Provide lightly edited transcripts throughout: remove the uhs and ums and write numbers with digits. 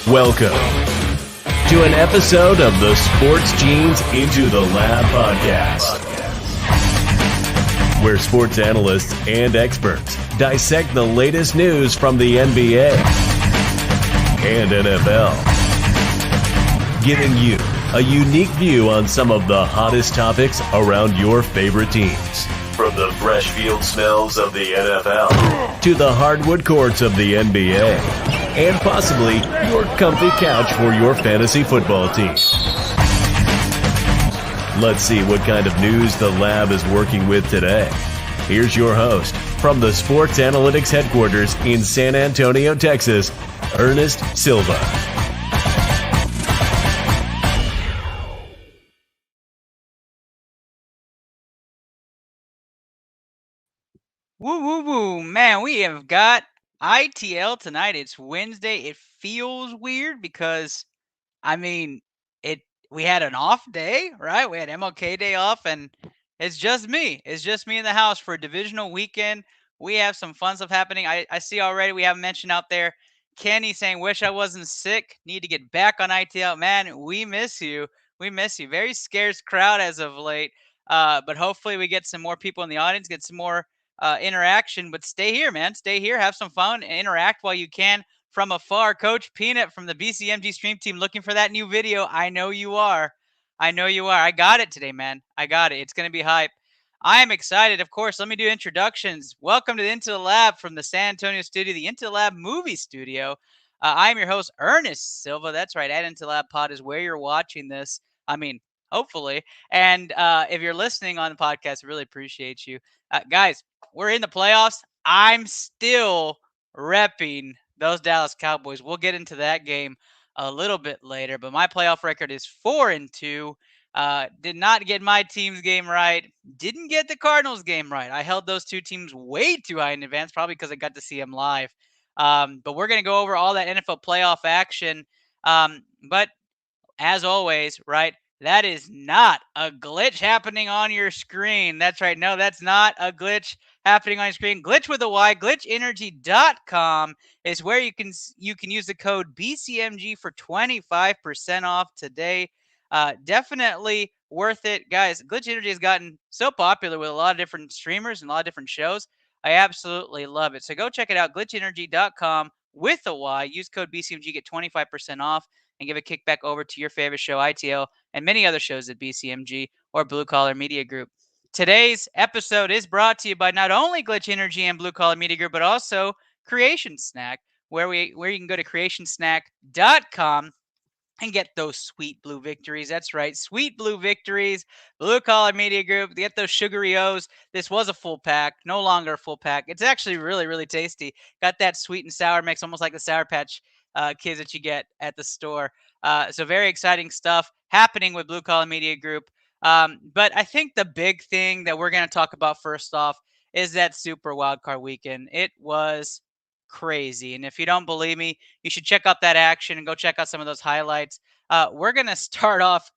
Welcome to an episode of the Sports Genes Into the Lab podcast, where sports analysts and experts dissect the latest news from the NBA and NFL, giving you a unique view on some of the hottest topics around your favorite teams. From the fresh field smells of the NFL to the hardwood courts of the NBA, and possibly your comfy couch for your fantasy football team. Let's see what kind of news the lab is working with today. Here's your host from the Sports Analytics headquarters in San Antonio, Texas, Ernest Silva. Woo, woo, woo. Man, we have got ITL tonight. It's Wednesday. It feels weird because, we had an off day, right? We had MLK Day off, and it's just me. It's just me in the house for a divisional weekend. We have some fun stuff happening. I see already we have a mention out there. Kenny saying, wish I wasn't sick. Need to get back on ITL. Man, we miss you. We miss you. Very scarce crowd as of late. But hopefully we get some more people in the audience, get some more interaction, but stay here, man. Stay here, have some fun, interact while you can from afar. Coach Peanut from the BCMG stream team looking for that new video. I know you are. I know you are. I got it today, man. I got it. It's going to be hype. I am excited. Of course, let me do introductions. Welcome to the Into the Lab from the San Antonio studio, the Into the Lab movie studio. I am your host, Ernest Silva. That's right. At Into the Lab Pod is where you're watching this. Hopefully. And if you're listening on the podcast, I really appreciate you. Guys, we're in the playoffs. I'm still repping those Dallas Cowboys. We'll get into that game a little bit later, but my playoff record is 4-2. Did not get my team's game right. Didn't get the Cardinals game right. I held those two teams way too high in advance, probably because I got to see them live. But we're going to go over all that NFL playoff action. But as always, right, that is not a glitch happening on your screen. That's right. No, that's not a glitch happening on your screen. Glitch with a Y, glitchenergy.com is where you can use the code BCMG for 25% off today. Definitely worth it. Guys, Glitch Energy has gotten so popular with a lot of different streamers and a lot of different shows. I absolutely love it. So go check it out, glitchenergy.com with a Y. Use code BCMG, get 25% off, and give a kickback over to your favorite show, ITL, and many other shows at BCMG or Blue Collar Media Group. Today's episode is brought to you by not only Glitch Energy and Blue Collar Media Group, but also Creation Snack, where you can go to creationsnack.com and get those sweet blue victories. That's right, sweet blue victories. Blue Collar Media Group, get those sugary O's. This was a full pack, no longer a full pack. It's actually really, really tasty. Got that sweet and sour mix, almost like the Sour Patch Kids that you get at the store. So very exciting stuff happening with Blue Collar Media Group. But I think the big thing that we're going to talk about first off is that Super Wildcard Weekend. It was crazy. And if you don't believe me, you should check out that action and go check out some of those highlights. We're going to start off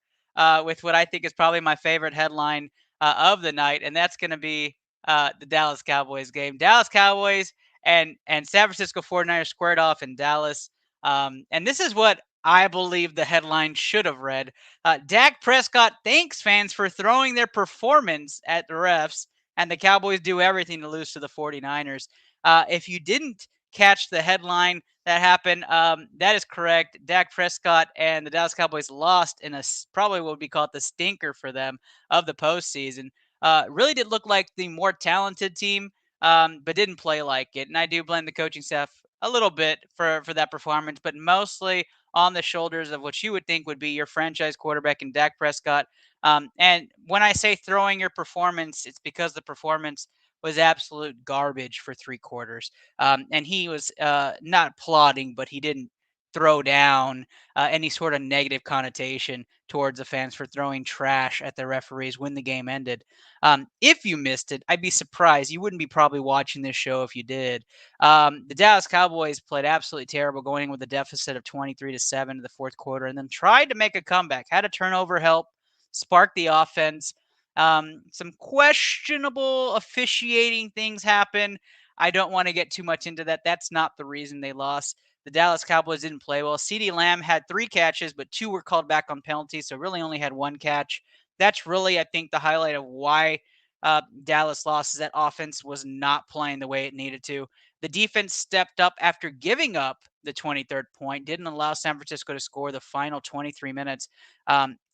with what I think is probably my favorite headline of the night, and that's going to be the Dallas Cowboys game. Dallas Cowboys and San Francisco 49ers squared off in Dallas. And this is what I believe the headline should have read. Dak Prescott thanks fans for throwing their performance at the refs, and the Cowboys do everything to lose to the 49ers. If you didn't catch the headline that happened, that is correct. Dak Prescott and the Dallas Cowboys lost in probably what would be called the stinker for them of the postseason. Really did look like the more talented team, but didn't play like it. And I do blame the coaching staff a little bit for that performance, but mostly on the shoulders of what you would think would be your franchise quarterback in Dak Prescott. And when I say throwing your performance, it's because the performance was absolute garbage for 3 quarters. And he was not applauding, but he didn't throw down any sort of negative connotation towards the fans for throwing trash at the referees when the game ended. If you missed it, I'd be surprised. You wouldn't be probably watching this show if you did. The Dallas Cowboys played absolutely terrible, going in with a deficit of 23-7 in the fourth quarter, and then tried to make a comeback. Had a turnover help, sparked the offense. Some questionable officiating things happen. I don't want to get too much into that. That's not the reason they lost. the Dallas Cowboys didn't play well. CeeDee Lamb had 3 catches, but 2 were called back on penalties, so really only had 1 catch. That's really, I think, the highlight of why Dallas lost, is that offense was not playing the way it needed to. The defense stepped up after giving up the 23rd point, didn't allow San Francisco to score the final 23 minutes,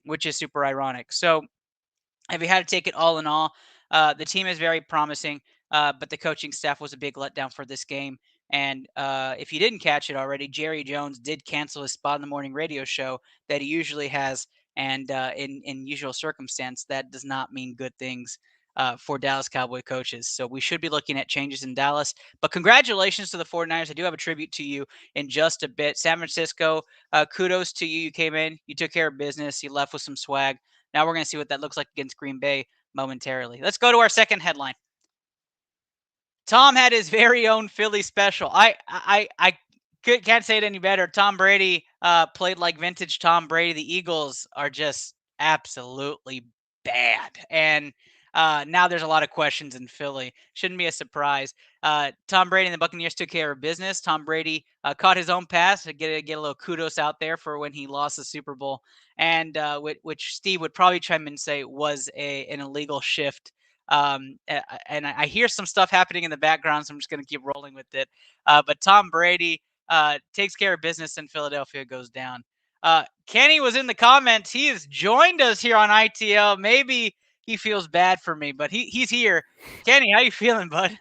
which is super ironic. So if you had to take it all in all, the team is very promising, but the coaching staff was a big letdown for this game. And if you didn't catch it already, Jerry Jones did cancel his spot in the morning radio show that he usually has. And in usual circumstance, that does not mean good things for Dallas Cowboy coaches. So we should be looking at changes in Dallas. But congratulations to the 49ers. I do have a tribute to you in just a bit. San Francisco, kudos to you. You came in, you took care of business, you left with some swag. Now we're going to see what that looks like against Green Bay momentarily. Let's go to our second headline. Tom had his very own Philly special. I can't say it any better. Tom Brady played like vintage Tom Brady. The Eagles are just absolutely bad, and now there's a lot of questions in Philly. Shouldn't be a surprise. Tom Brady and the Buccaneers took care of business. Tom Brady caught his own pass to get a little kudos out there for when he lost the Super Bowl, and which Steve would probably chime in and say was an illegal shift. And I hear some stuff happening in the background, so I'm just going to keep rolling with it. But Tom Brady takes care of business, and Philadelphia goes down. Kenny was in the comments. He has joined us here on ITL. Maybe he feels bad for me, but he's here. Kenny, how you feeling, bud?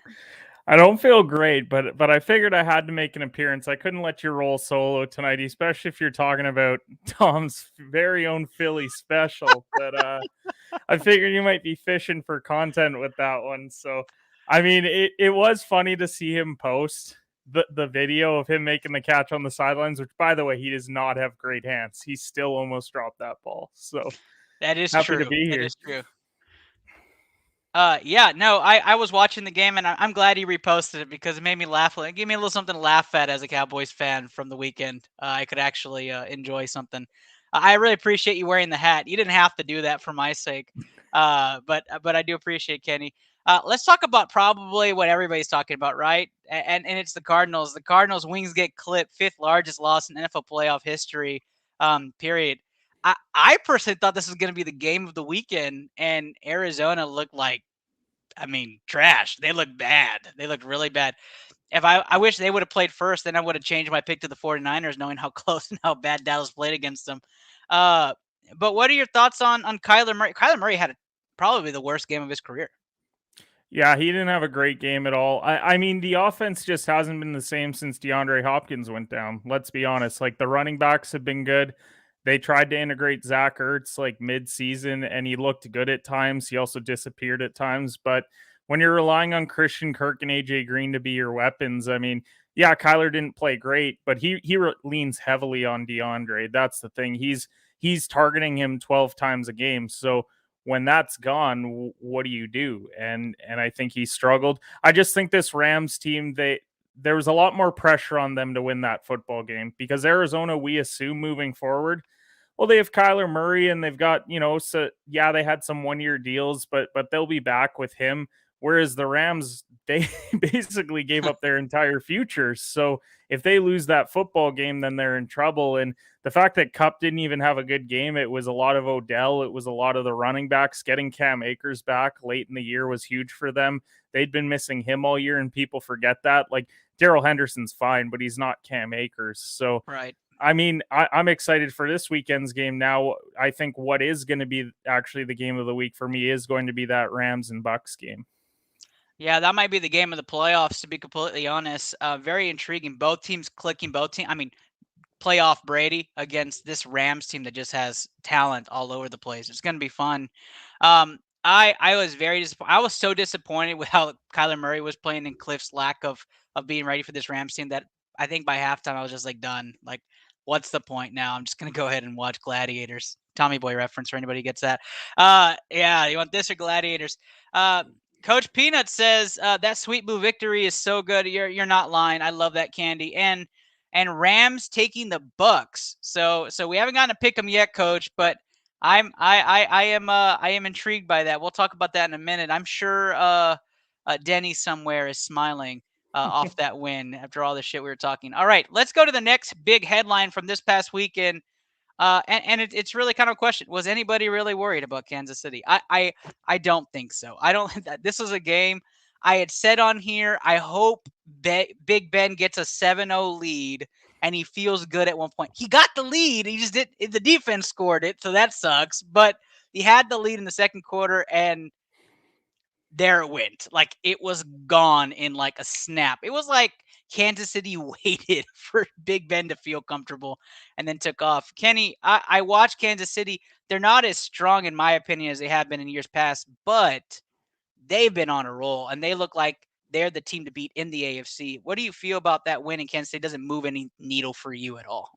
I don't feel great, but I figured I had to make an appearance. I couldn't let you roll solo tonight, especially if you're talking about Tom's very own Philly special. But I figured you might be fishing for content with that one. So, I mean, it was funny to see him post the video of him making the catch on the sidelines, which, by the way, he does not have great hands. He still almost dropped that ball. So that is happy true. to be here. That is true. Yeah, no, I was watching the game, and I'm glad he reposted it because it made me laugh. It gave me a little something to laugh at as a Cowboys fan from the weekend. I could actually enjoy something. I really appreciate you wearing the hat. You didn't have to do that for my sake, but I do appreciate Kenny. Let's talk about probably what everybody's talking about, right? And it's the Cardinals. The Cardinals' wings get clipped, 5th largest loss in NFL playoff history. Period. I personally thought this was going to be the game of the weekend, and Arizona looked like, trash. They looked bad. They looked really bad. If I wish they would have played first, then I would have changed my pick to the 49ers, knowing how close and how bad Dallas played against them. But what are your thoughts on Kyler Murray? Kyler Murray had probably the worst game of his career. Yeah, he didn't have a great game at all. I mean, the offense just hasn't been the same since DeAndre Hopkins went down. Let's be honest. Like, the running backs have been good. They tried to integrate Zach Ertz like mid-season, and he looked good at times. He also disappeared at times. But when you're relying on Christian Kirk and AJ Green to be your weapons, I mean, yeah, Kyler didn't play great, but he leans heavily on DeAndre. That's the thing. He's targeting him 12 times a game. So when that's gone, what do you do? And I think he struggled. I just think this Rams team, there was a lot more pressure on them to win that football game because Arizona, we assume moving forward, well, they have Kyler Murray and they've got, so yeah, they had some 1-year deals, but they'll be back with him. Whereas the Rams, they basically gave up their entire future. So if they lose that football game, then they're in trouble. And the fact that Kupp didn't even have a good game, it was a lot of Odell. It was a lot of the running backs. Getting Cam Akers back late in the year was huge for them. They'd been missing him all year, and people forget that. Like, Darrell Henderson's fine, but he's not Cam Akers. So, right. I mean, I'm excited for this weekend's game. Now, I think what is going to be actually the game of the week for me is going to be that Rams and Bucks game. Yeah, that might be the game of the playoffs, to be completely honest. Very intriguing. Both teams clicking. Playoff Brady against this Rams team that just has talent all over the place. It's going to be fun. I was very disappointed. I was so disappointed with how Kyler Murray was playing and Cliff's lack of being ready for this Rams team that I think by halftime I was just like done. Like, what's the point now? I'm just going to go ahead and watch Gladiators. Tommy Boy reference for anybody who gets that. Yeah, you want this or Gladiators? Coach Peanut says that Sweet Blue victory is so good. You're not lying. I love that candy. And Rams taking the Bucks. So we haven't gotten to pick them yet, Coach, but I am intrigued by that. We'll talk about that in a minute. I'm sure Denny somewhere is smiling off that win after all the shit we were talking. All right, let's go to the next big headline from this past weekend. It's really kind of a question. Was anybody really worried about Kansas City? I don't think so. I don't. This was a game I had said on here. I hope Big Ben gets a 7-0 lead and he feels good at one point. He got the lead. He just did. The defense scored it, so that sucks. But he had the lead in the second quarter, and there it went. Like, it was gone in like a snap. It was like Kansas City waited for Big Ben to feel comfortable and then took off. Kenny, I watched Kansas City. They're not as strong, in my opinion, as they have been in years past, but they've been on a roll and they look like they're the team to beat in the AFC. What do you feel about that win in Kansas City? Doesn't move any needle for you at all?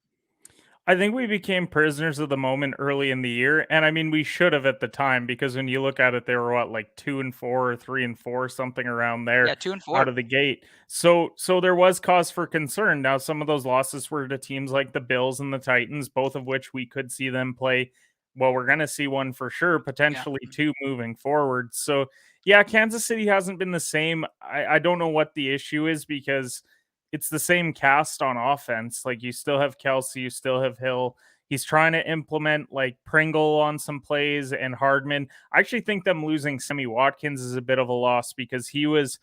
I think we became prisoners of the moment early in the year, and I mean we should have at the time, because when you look at it, they were what, like 2-4 or 3-4, something around there Yeah, 2 and out 4. of the gate. So there was cause for concern. Now some of those losses were to teams like the Bills and the Titans, both of which we could see them play. Well, we're going to see one for sure, Yeah. potentially two moving forward. So yeah, Kansas City hasn't been the same. I don't know what the issue is, because it's the same cast on offense. Like, you still have Kelsey, you still have Hill. He's trying to implement like Pringle on some plays and Hardman. I actually think them losing Sammy Watkins is a bit of a loss, because he was,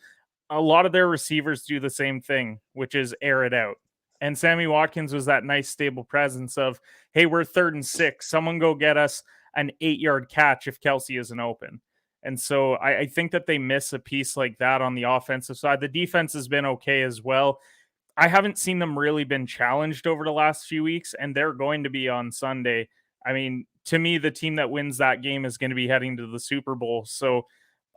a lot of their receivers do the same thing, which is air it out. And Sammy Watkins was that nice stable presence of, hey, we're 3rd and 6. Someone go get us an 8-yard catch if Kelsey isn't open. And so I think that they miss a piece like that on the offensive side. The defense has been okay as well. I haven't seen them really been challenged over the last few weeks, and they're going to be on Sunday. I mean, to me, the team that wins that game is going to be heading to the Super Bowl. So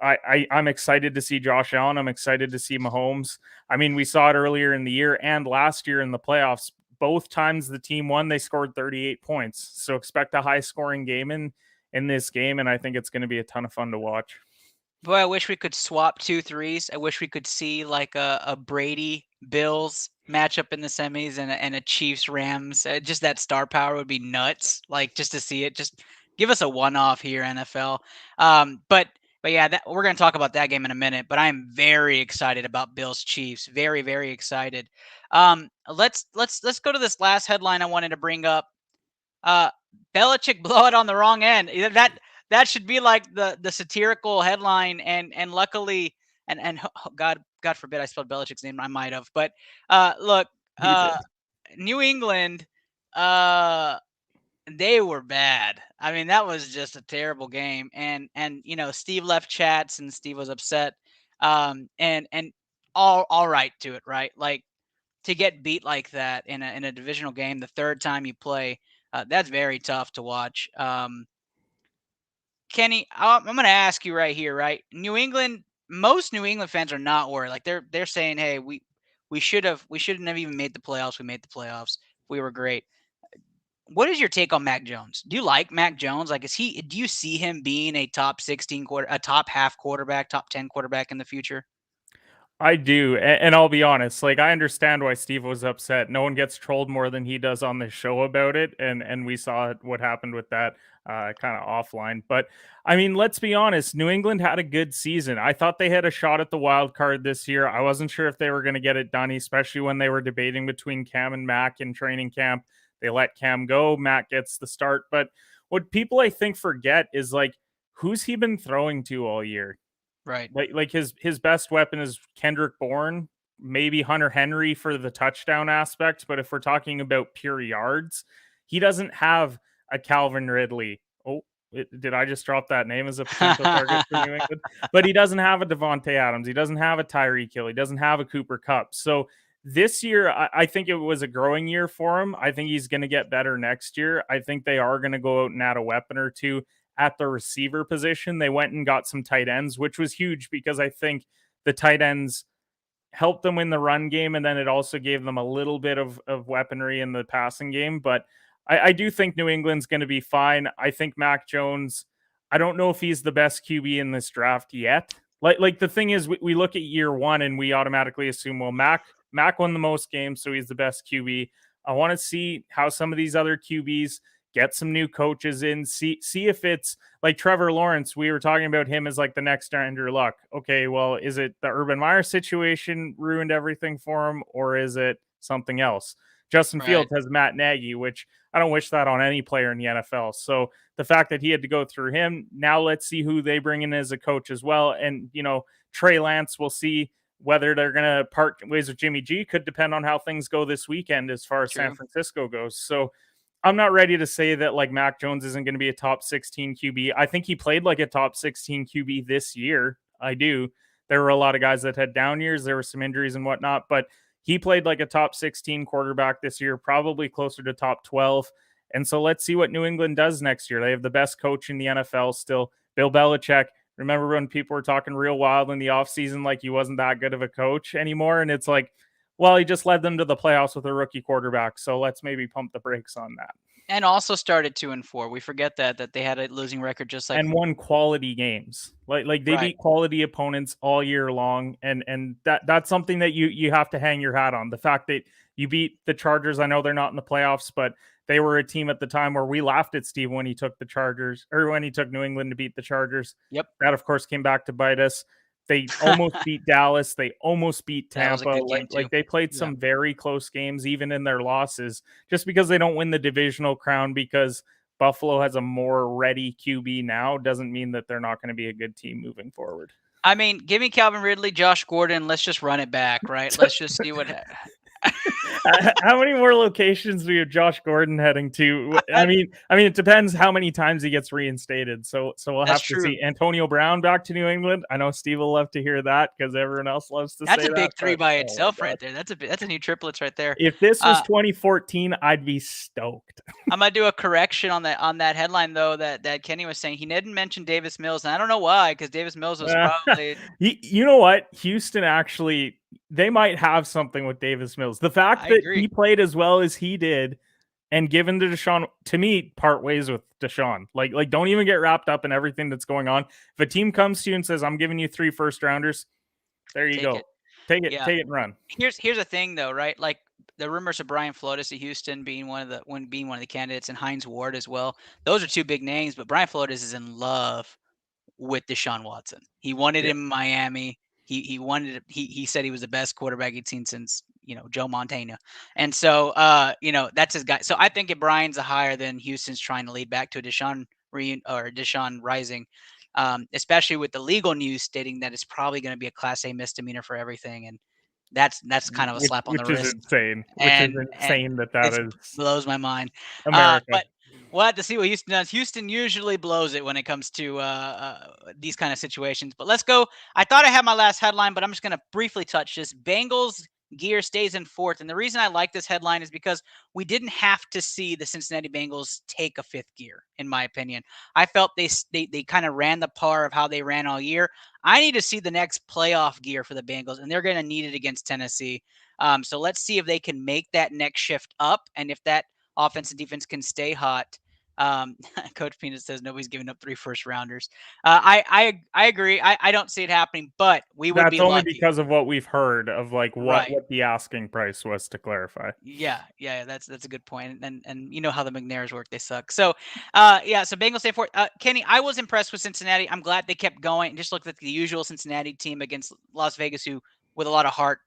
I'm excited to see Josh Allen. I'm excited to see Mahomes. I mean, we saw it earlier in the year and last year in the playoffs. Both times the team won, they scored 38 points. So expect a high-scoring game in this game, and I think it's going to be a ton of fun to watch. Boy, I wish we could swap 2 3s. I wish we could see like a Brady Bills matchup in the semis and a Chiefs Rams. Just that star power would be nuts. Like, just to see it, just give us a one-off here, NFL. But yeah, we're going to talk about that game in a minute. But I'm very excited about Bills Chiefs. Very, very excited. Let's go to this last headline I wanted to bring up. Belichick blow it on the wrong end. That should be like the satirical headline, and luckily, and God forbid I spelled Belichick's name. I might have, but look, New England, they were bad. I mean, that was just a terrible game, and Steve left chats, and Steve was upset, and all right to it, right? Like, to get beat like that in a divisional game, the third time you play, that's very tough to watch. Kenny, I'm going to ask you right here, right? New England, most New England fans are not worried. Like, they're saying, hey, we shouldn't have even made the playoffs. We made the playoffs. We were great. What is your take on Mac Jones? Do you like Mac Jones? Like, do you see him being a top 16 a top half quarterback, top 10 quarterback in the future? I do, and I'll be honest. Like, I understand why Steve was upset. No one gets trolled more than he does on this show about it, and we saw what happened with that kind of offline. But I mean, let's be honest. New England had a good season. I thought they had a shot at the wild card this year. I wasn't sure if they were going to get it done, especially when they were debating between Cam and Mac in training camp. They let Cam go. Mac gets the start. But what people, I think, forget is, like, who's he been throwing to all year? Right. Like his best weapon is Kendrick Bourne, maybe Hunter Henry for the touchdown aspect. But if we're talking about pure yards, he doesn't have a Calvin Ridley. Oh, did I just drop that name as a potential target for New England? But he doesn't have a Devontae Adams. He doesn't have a Tyreek Hill. He doesn't have a Cooper Kupp. So this year, I think it was a growing year for him. I think he's going to get better next year. I think they are going to go out and add a weapon or two at the receiver position. They went and got some tight ends, which was huge, because I think the tight ends helped them win the run game, and then it also gave them a little bit of weaponry in the passing game. But I do think New England's going to be fine. I think Mac Jones, I don't know if he's the best QB in this draft yet. Like the thing is, we look at year one and we automatically assume, well, Mac won the most games, so he's the best QB. I want to see how some of these other QBs get some new coaches in, see if it's like Trevor Lawrence. We were talking about him as like the next Andrew Luck. Okay, well, is it the Urban Meyer situation ruined everything for him, or is it something else? Justin Fields has Matt Nagy, which I don't wish that on any player in the NFL. So the fact that he had to go through him, now let's see who they bring in as a coach as well. And, Trey Lance, we'll see whether they're going to part ways with Jimmy G. Could depend on how things go this weekend as far as San Francisco goes. So I'm not ready to say that like Mac Jones isn't going to be a top 16 QB. I think he played like a top 16 QB this year. I do. There were a lot of guys that had down years. There were some injuries and whatnot, but he played like a top 16 quarterback this year, probably closer to top 12. And so let's see what New England does next year. They have the best coach in the NFL still, Bill Belichick. Remember when people were talking real wild in the offseason like he wasn't that good of a coach anymore? And it's like, well, he just led them to the playoffs with a rookie quarterback. So let's maybe pump the brakes on that. And also started 2-4. We forget that they had a losing record just like and won quality games. Like they beat quality opponents all year long, and that's something that you have to hang your hat on. The fact that you beat the Chargers, I know they're not in the playoffs, but they were a team at the time where we laughed at Steve when he took the Chargers, or when he took New England to beat the Chargers. Yep. That of course came back to bite us. They almost beat Dallas. They almost beat Tampa. Like they played some very close games, even in their losses, just because they don't win the divisional crown because Buffalo has a more ready QB now doesn't mean that they're not going to be a good team moving forward. I mean, give me Calvin Ridley, Josh Gordon. Let's just run it back, right? Let's just see what How many more locations do you have Josh Gordon heading to? I mean, it depends how many times he gets reinstated. So we'll have to see. Antonio Brown back to New England. I know Steve will love to hear that because everyone else loves to say that. That's a big three by itself right there. That's a new triplets right there. If this was 2014, I'd be stoked. I'm gonna do a correction on that headline though that Kenny was saying. He didn't mention Davis Mills, and I don't know why, because Davis Mills was probably. You know what? Houston actually. They might have something with Davis Mills. The fact that he played as well as he did and given to Deshaun, to me, part ways with Deshaun. Like don't even get wrapped up in everything that's going on. If a team comes to you and says, I'm giving you 3 first-rounders, there you go. Take it and run. Here's the thing though, right? Like the rumors of Brian Flores to Houston being one of the candidates, and Hines Ward as well. Those are 2 big names, but Brian Flores is in love with Deshaun Watson. He wanted him in Miami. He said he was the best quarterback he'd seen since, Joe Montana. And so, that's his guy. So I think if Brian's a higher than Houston's trying to lead back to a Deshaun rising, especially with the legal news stating that it's probably going to be a Class A misdemeanor for everything. And that's kind of a slap on the wrist. Which is insane. That blows my mind. America. But we'll have to see what Houston does. Houston usually blows it when it comes to these kind of situations. But let's go. I thought I had my last headline, but I'm just going to briefly touch this. Bengals gear stays in 4th. And the reason I like this headline is because we didn't have to see the Cincinnati Bengals take a 5th gear, in my opinion. I felt they kind of ran the par of how they ran all year. I need to see the next playoff gear for the Bengals, and they're going to need it against Tennessee. So let's see if they can make that next shift up, and if that offense and defense can stay hot. Coach Peanut says nobody's giving up 3 first-rounders. I agree. I don't see it happening, but we would be lucky. That's only because of what we've heard of what the asking price was, to clarify. Yeah, that's a good point. And you know how the McNairs work, they suck. So so Bengals stay 4th. Kenny, I was impressed with Cincinnati. I'm glad they kept going and just looked at the usual Cincinnati team against Las Vegas, who with a lot of heart,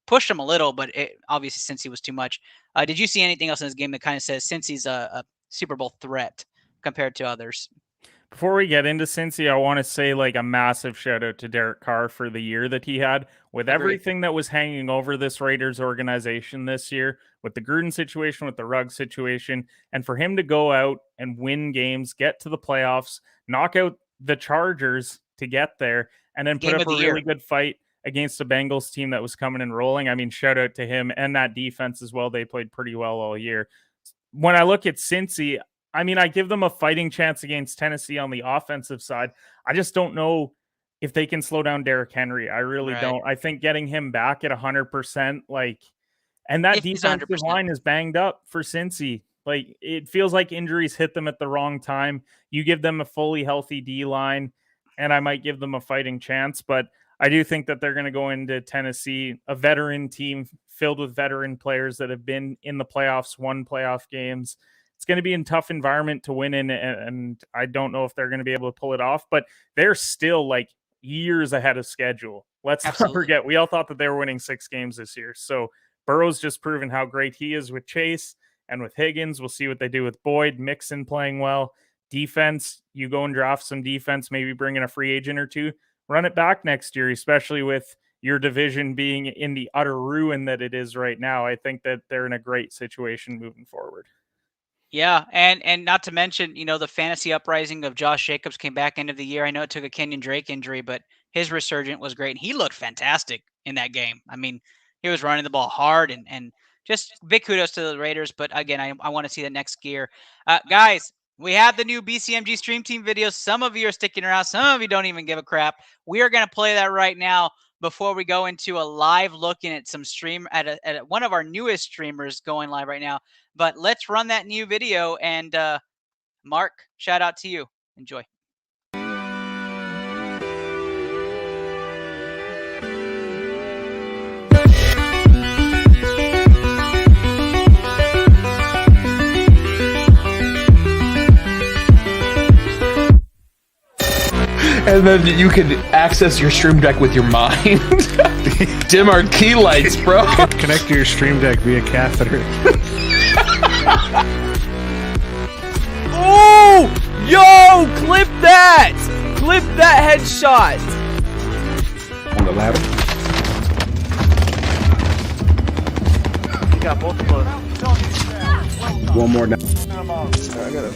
pushed them a little, but obviously Cincy was too much. Did you see anything else in this game that kind of says Cincy's a Super Bowl threat compared to others? Before we get into Cincy, I want to say a massive shout out to Derek Carr for the year that he had with everything that was hanging over this Raiders organization this year, with the Gruden situation, with the Ruggs situation, and for him to go out and win games, get to the playoffs, knock out the Chargers to get there, and then put up a really good fight against a Bengals team that was coming and rolling. I mean, shout out to him and that defense as well. They played pretty well all year. When I look at Cincy, I mean, I give them a fighting chance against Tennessee on the offensive side. I just don't know if they can slow down Derrick Henry. I really don't. I think getting him back at 100%, and that defensive line is banged up for Cincy. It feels like injuries hit them at the wrong time. You give them a fully healthy D line, and I might give them a fighting chance, but I do think that they're going to go into Tennessee, a veteran team filled with veteran players that have been in the playoffs, won playoff games. it's going to be a tough environment to win in, and I don't know if they're going to be able to pull it off, but they're still like years ahead of schedule. Let's not forget, we all thought that they were winning 6 games this year. So Burrow's just proven how great he is with Chase and with Higgins. We'll see what they do with Boyd. Mixon playing well. Defense, you go and draft some defense, maybe bring in a free agent or two. Run it back next year, especially with your division being in the utter ruin that it is right now. I think that they're in a great situation moving forward. Yeah, and not to mention, the fantasy uprising of Josh Jacobs came back end of the year. I know it took a Kenyon Drake injury, but his resurgence was great. He looked fantastic in that game. I mean, he was running the ball hard and just big kudos to the Raiders. But again, I want to see the next gear. Guys, we have the new BCMG Stream Team videos. Some of you are sticking around. Some of you don't even give a crap. We are going to play that right now before we go into a live looking at some stream at one of our newest streamers going live right now. But let's run that new video. And Mark, shout out to you. Enjoy. And then you can access your stream deck with your mind. Dim our key lights, bro. Connect to your stream deck via catheter. Oh! Yo! Clip that! Clip that headshot! On the ladder. You got both of those. One more down. I got it.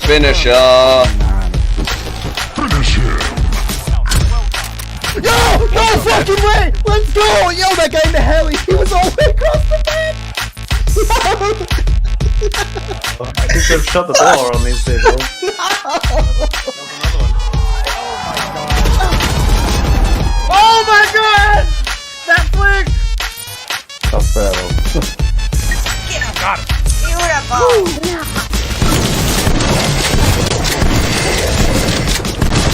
Finish Yo! No fucking way! Let's go! Yo, that guy in the heli, he was all the way across the map! I think they've shut the door on these people. Oh my god! That flick! Tough battle. Get him! Got him! Beautiful!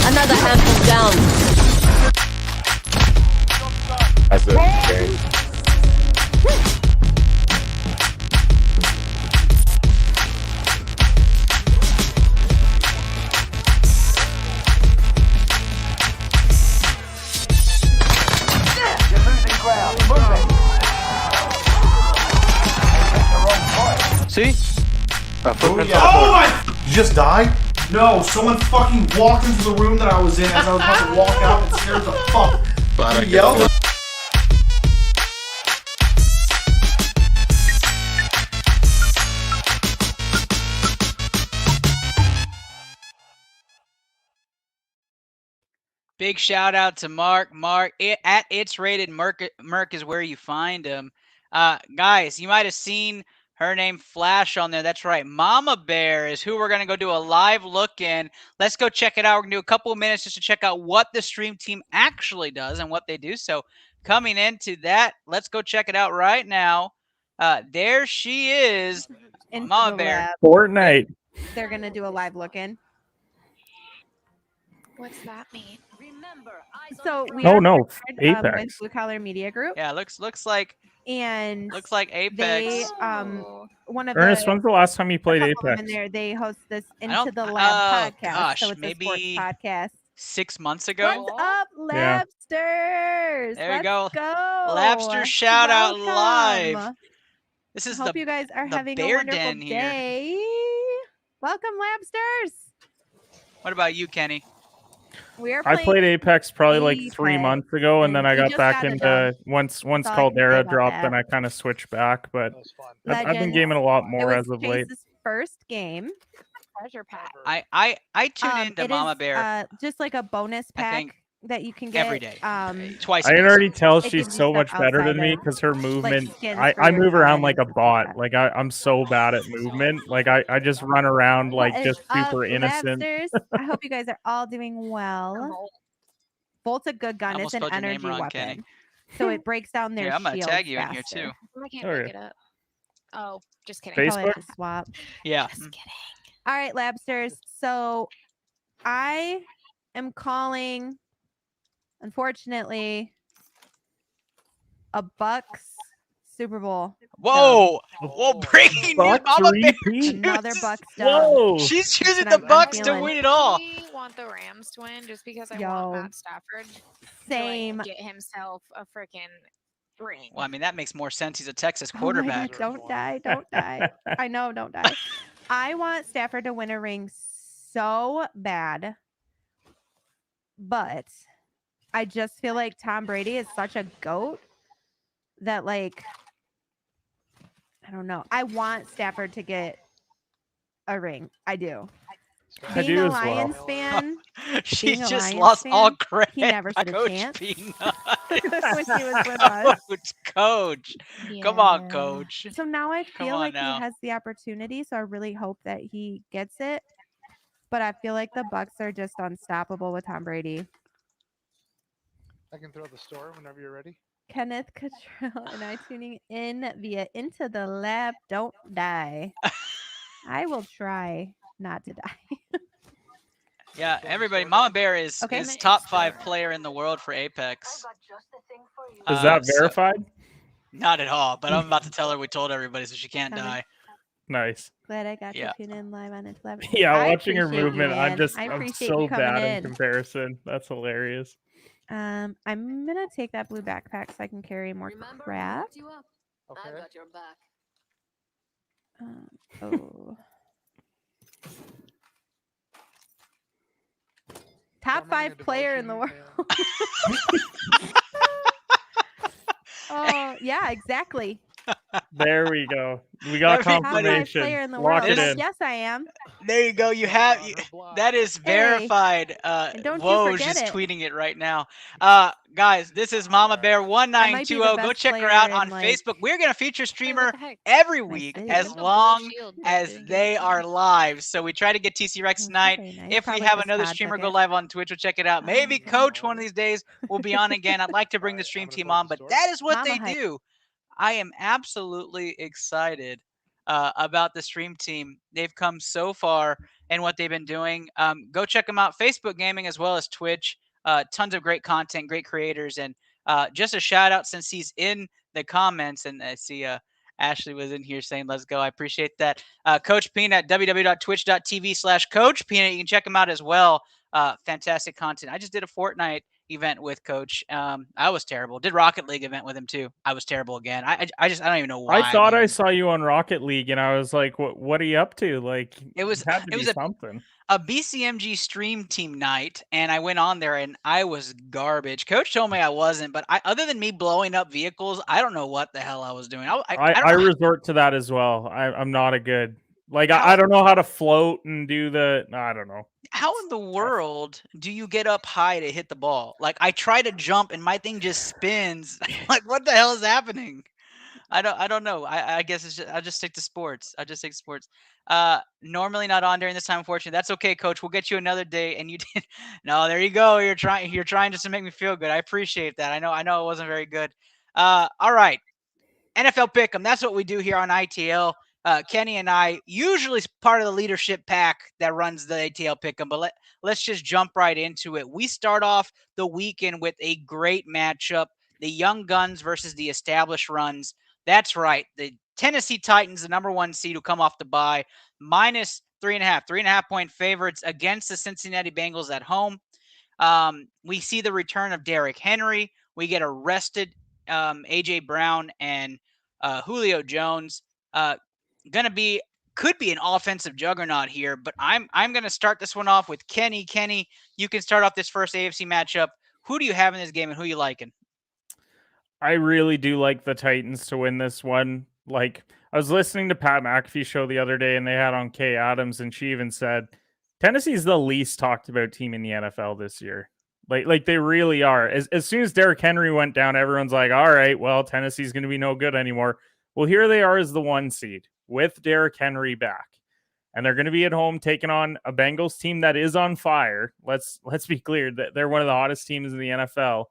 Another handful down. That's it. Okay. See? Oh my! Did you just die? No, someone fucking walked into the room that I was in as I was about to walk out and scared the fuck. You yelled. Big shout out to Mark. Mark, at It's Rated Merc is where you find him. Guys, you might have seen her name flash on there. That's right. Mama Bear is who we're going to go do a live look in. Let's go check it out. We're going to do a couple of minutes just to check out what the stream team actually does and what they do. So coming into that, let's go check it out right now. There she is, Mama Bear. Fortnite. They're going to do a live look in. What's that mean? So we Apex. with Blue Collar Media Group. Yeah, looks like Apex. They one of Ernest, the when's the last time you played Apex? in there, they host this Into the Lab podcast. Gosh, so it's maybe a sports podcast. 6 months ago. What's up, Labsters? There we go. Go. Labster shout out live. This is Hope you guys are having a wonderful day. Welcome, Labsters. What about you, Kenny? I played Apex probably like 3 months ago, and then I got back into once Caldera dropped, then I kind of switched back. But I've been gaming a lot more as of late. First game. Treasure pack. I tune into Mama Bear. Just like a bonus pack that you can get every day, twice. I can already tell she's so much better than me because her movement. I move around like a bot. Like I'm so bad at movement. Like I just run around like just super innocent. I hope you guys are all doing well. Bolt's a good gun. It's an energy weapon, so it breaks down their shields. I'm gonna tag you in here too. I can't look it up. Oh, just kidding. Facebook swap. Yeah. Just kidding. All right, Labsters. So I am calling, unfortunately, a Bucks Super Bowl. Whoa! Whoa! Breaking news, Mama Bear. Another Bucks dub. Whoa! She's choosing That's the what I'm Bucks to feeling. win it all. I want the Rams to win just because I Yo. want Matt Stafford Same. to get himself a freaking ring. Well, I mean, that makes more sense. He's a Texas quarterback. Oh my God, don't die. Don't die. I know, don't die. I want Stafford to win a ring so bad. But I just feel like Tom Brady is such a GOAT that, like, I don't know. I want Stafford to get a ring. I do. I Being do a as well. Lions fan, She being a just Lions lost fan, all credit. he never by stood a Coach chance. Peanut. when he was with us. Coach. Come on, Yeah. Coach. So now I Come feel on like now. he has the opportunity. So I really hope that he gets it. But I feel like the Bucks are just unstoppable with Tom Brady. I can throw the store whenever you're ready. Kenneth Cottrell and I tuning in via Into the Lab. Don't die. I will try not to die. Yeah, everybody. Mama Bear is Okay. top 5 player in the world for Apex. Is that So- verified? not at all, but I'm about to tell her we told everybody so she can't die. Nice. Glad I got Yeah. to tune in live on Into the Lab. Yeah, I watching her appreciate you, movement, man. I I'm appreciate so you coming bad in in. comparison. That's hilarious. I'm gonna take that blue backpack so I can carry more crap. Okay. Oh. Top 5 player in the world. Oh, yeah, exactly. There we go. We got Everybody- Top 5 confirmation. player in the Lock world. it in. Yes, I am. There you go. You have that is verified. And don't you Woj forget is it. tweeting it right now. Guys, this is Mama Bear I might be the 1920. Go best check her player out in, on like- Facebook. We're gonna feature streamer the heck? every Nice week city. as Blue long shield, but as didn't get they it. are live. So we try to get TC Rex That's tonight. very nice. If we Probably have 'cause another Todd streamer took go it. live on Twitch, we'll check it out. Maybe okay. Coach one of these days will be on again. I'd like to bring the stream team on, but that is what Mama they hype. do. I am absolutely excited about the stream team. They've come so far and what they've been doing. Go check them out. Facebook Gaming as well as Twitch. Tons of great content, great creators. And just a shout out since he's in the comments. And I see Ashley was in here saying, let's go. I appreciate that. Coach Peanut, www.twitch.tv/Coach Peanut. You can check him out as well. Fantastic content. I just did a Fortnite event with Coach. I was terrible. Did Rocket League event with him too. I was terrible again. I don't even know why. I thought I saw you on Rocket League, and I was like, "What are you up to?" Like, It was had to it be was something. a BCMG stream team night, and I went on there and I was garbage. Coach told me I wasn't, but other than me blowing up vehicles, I don't know what the hell I was doing. I I don't know resort to that as well. I'm not a good. Like, I don't know how to float and do the. I don't know. how in the world do you get up high to hit the ball? Like I try to jump and my thing just spins. Like what the hell is happening? I don't know. I guess it's I'll just stick to sports. Normally not on during this time, unfortunately. That's okay, Coach. We'll get you another day. And you did. No, there you go. You're trying just to make me feel good. I appreciate that. I know it wasn't very good. All right. NFL Pick'em. That's what we do here on ITL. Kenny and I usually part of the leadership pack that runs the ATL Pick'em, but let's just jump right into it. We start off the weekend with a great matchup: the Young Guns versus the Established Runs. That's right, the Tennessee Titans, the number 1 seed, who come off the bye, minus 3.5 point favorites against the Cincinnati Bengals at home. We see the return of Derrick Henry. We get arrested AJ Brown and Julio Jones. Could be an offensive juggernaut here, but I'm going to start this one off with Kenny. Kenny, you can start off this first AFC matchup. Who do you have in this game and who you liking? I really do like the Titans to win this one. Like, I was listening to Pat McAfee's show the other day, and they had on Kay Adams, and she even said Tennessee's the least talked about team in the NFL this year. Like they really are. As soon as Derrick Henry went down, everyone's like, all right, well, Tennessee's going to be no good anymore. Well, here they are as the 1 seed with Derrick Henry back. And they're going to be at home taking on a Bengals team that is on fire. Let's be clear that they're one of the hottest teams in the NFL.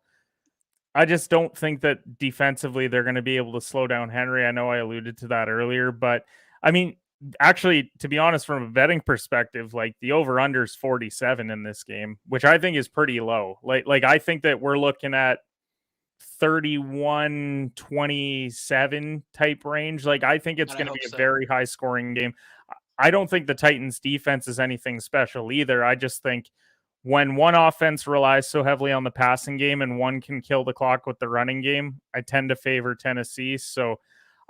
I just don't think that defensively they're going to be able to slow down Henry. I know I alluded to that earlier, but I mean, actually, to be honest, from a betting perspective, like the over-under is 47 in this game, which I think is pretty low. Like I think that we're looking at 31-27 type range. Like, I think it's God, I going to hope be a so. very high scoring game. I don't think the Titans defense is anything special either. I just think when one offense relies so heavily on the passing game and one can kill the clock with the running game, I tend to favor Tennessee. So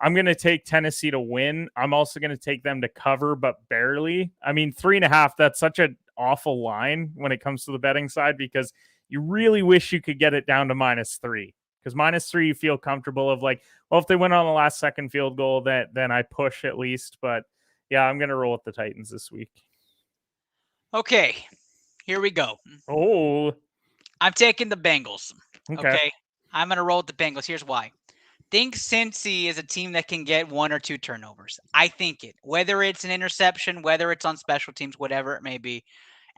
I'm going to take Tennessee to win. I'm also going to take them to cover, but barely. I mean, 3.5, that's such an awful line when it comes to the betting side, because you really wish you could get it down to -3. Because -3, you feel comfortable of like, well, if they win on the last second field goal, then I push at least. But yeah, I'm going to roll with the Titans this week. Okay, here we go. Oh, I'm taking the Bengals. okay. Okay, I'm going to roll with the Bengals. Here's why. Think Cincy is a team that can get 1 or 2 turnovers. I think it. Whether it's an interception, whether it's on special teams, whatever it may be.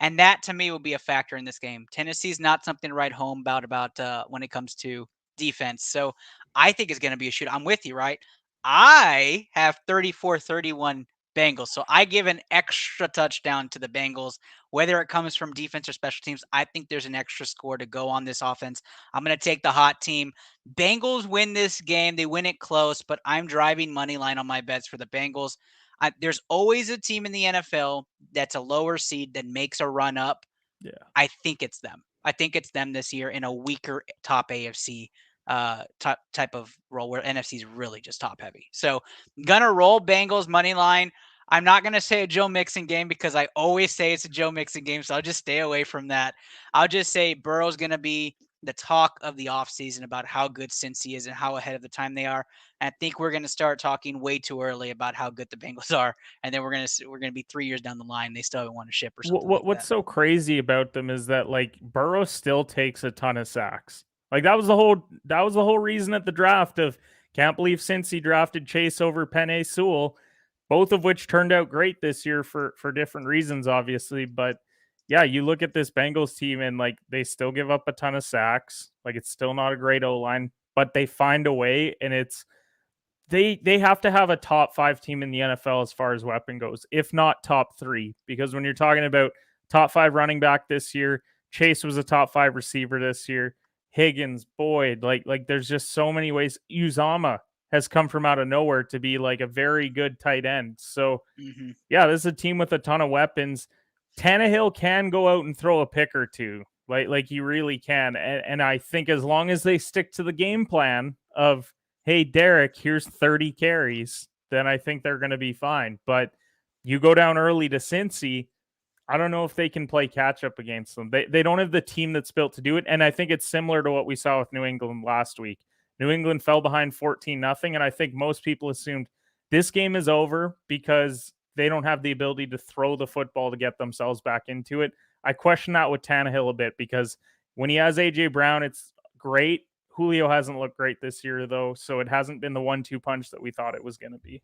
And that, to me, will be a factor in this game. Tennessee's not something to write home about when it comes to defense. So I think it's going to be a shoot. I'm with you, right? I have 34-31 Bengals. So I give an extra touchdown to the Bengals, whether it comes from defense or special teams. I think there's an extra score to go on this offense. I'm going to take the hot team. Bengals win this game. They win it close, but I'm driving money line on my bets for the Bengals. There's always a team in the NFL that's a lower seed that makes a run up. Yeah. I think it's them. I think it's them this year in a weaker top AFC type of role where NFC is really just top heavy. So gonna roll Bengals money line. I'm not gonna say a Joe Mixon game because I always say it's a Joe Mixon game, so I'll just stay away from that. I'll just say Burrow's gonna be the talk of the offseason about how good Cincy is and how ahead of the time they are. And I think we're going to start talking way too early about how good the Bengals are, and then we're going to be 3 years down the line. They still haven't won a ship or something. What's so crazy about them is that like Burrow still takes a ton of sacks. Like that was the whole reason at the draft of can't believe Cincy drafted Chase over Penei Sewell, both of which turned out great this year for different reasons, obviously. But yeah, you look at this Bengals team and like they still give up a ton of sacks. Like it's still not a great O-line, but they find a way, and it's they have to have a top 5 team in the NFL as far as weapon goes, if not top 3. Because when you're talking about top 5 running back this year, Chase was a top 5 receiver this year. Higgins, Boyd, like there's just so many ways. Uzama has come from out of nowhere to be like a very good tight end. So yeah, this is a team with a ton of weapons. Tannehill can go out and throw a pick or two, like he really can. And I think as long as they stick to the game plan of, hey, Derek, here's 30 carries, then I think they're going to be fine. But you go down early to Cincy, I don't know if they can play catch up against them. They don't have the team that's built to do it. And I think it's similar to what we saw with New England last week. New England fell behind 14-0. And I think most people assumed this game is over because they don't have the ability to throw the football to get themselves back into it. I question that with Tannehill a bit because when he has A.J. Brown, it's great. Julio hasn't looked great this year, though, so it hasn't been the 1-2 punch that we thought it was going to be.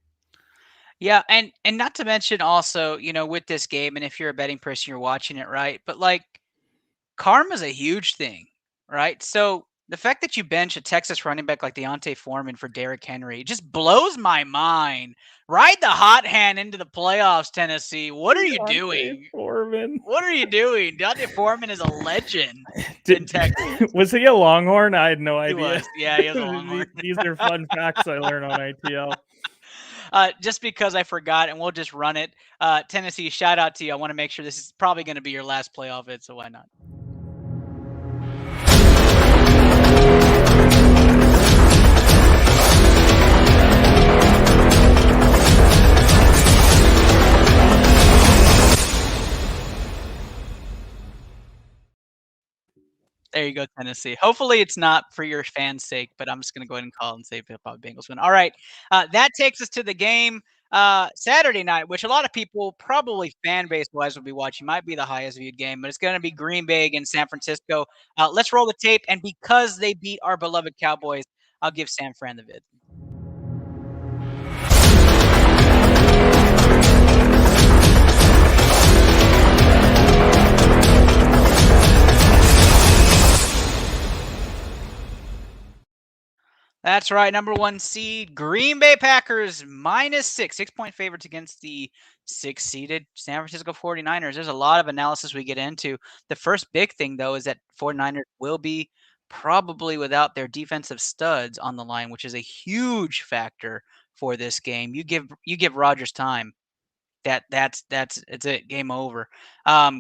Yeah, and not to mention also, with this game, and if you're a betting person, you're watching it, right? But like, karma's a huge thing, right? So the fact that you bench a Texas running back like Deontay Foreman for Derrick Henry just blows my mind. Ride the hot hand into the playoffs, Tennessee. What are you doing? Foreman. What are you doing? Deontay Foreman is a legend in Texas. Was he a Longhorn? I had no idea. He was. Yeah, he was a Longhorn. These are fun facts I learned on ITL. Just because I forgot, and we'll just run it. Tennessee, shout out to you. I want to make sure this is probably going to be your last playoff vid, so why not? There you go, Tennessee. Hopefully it's not for your fans' sake, but I'm just going to go ahead and call and say probably Bengals win. All right. That takes us to the game Saturday night, which a lot of people probably fan base-wise will be watching. Might be the highest viewed game, but it's going to be Green Bay against San Francisco. Let's roll the tape. And because they beat our beloved Cowboys, I'll give San Fran the vid. That's right. Number 1 seed, Green Bay Packers, -6. 6-point favorites against the 6-seeded San Francisco 49ers. There's a lot of analysis we get into. The first big thing, though, is that 49ers will be probably without their defensive studs on the line, which is a huge factor for this game. You give Rodgers time. That's it's it. Game over.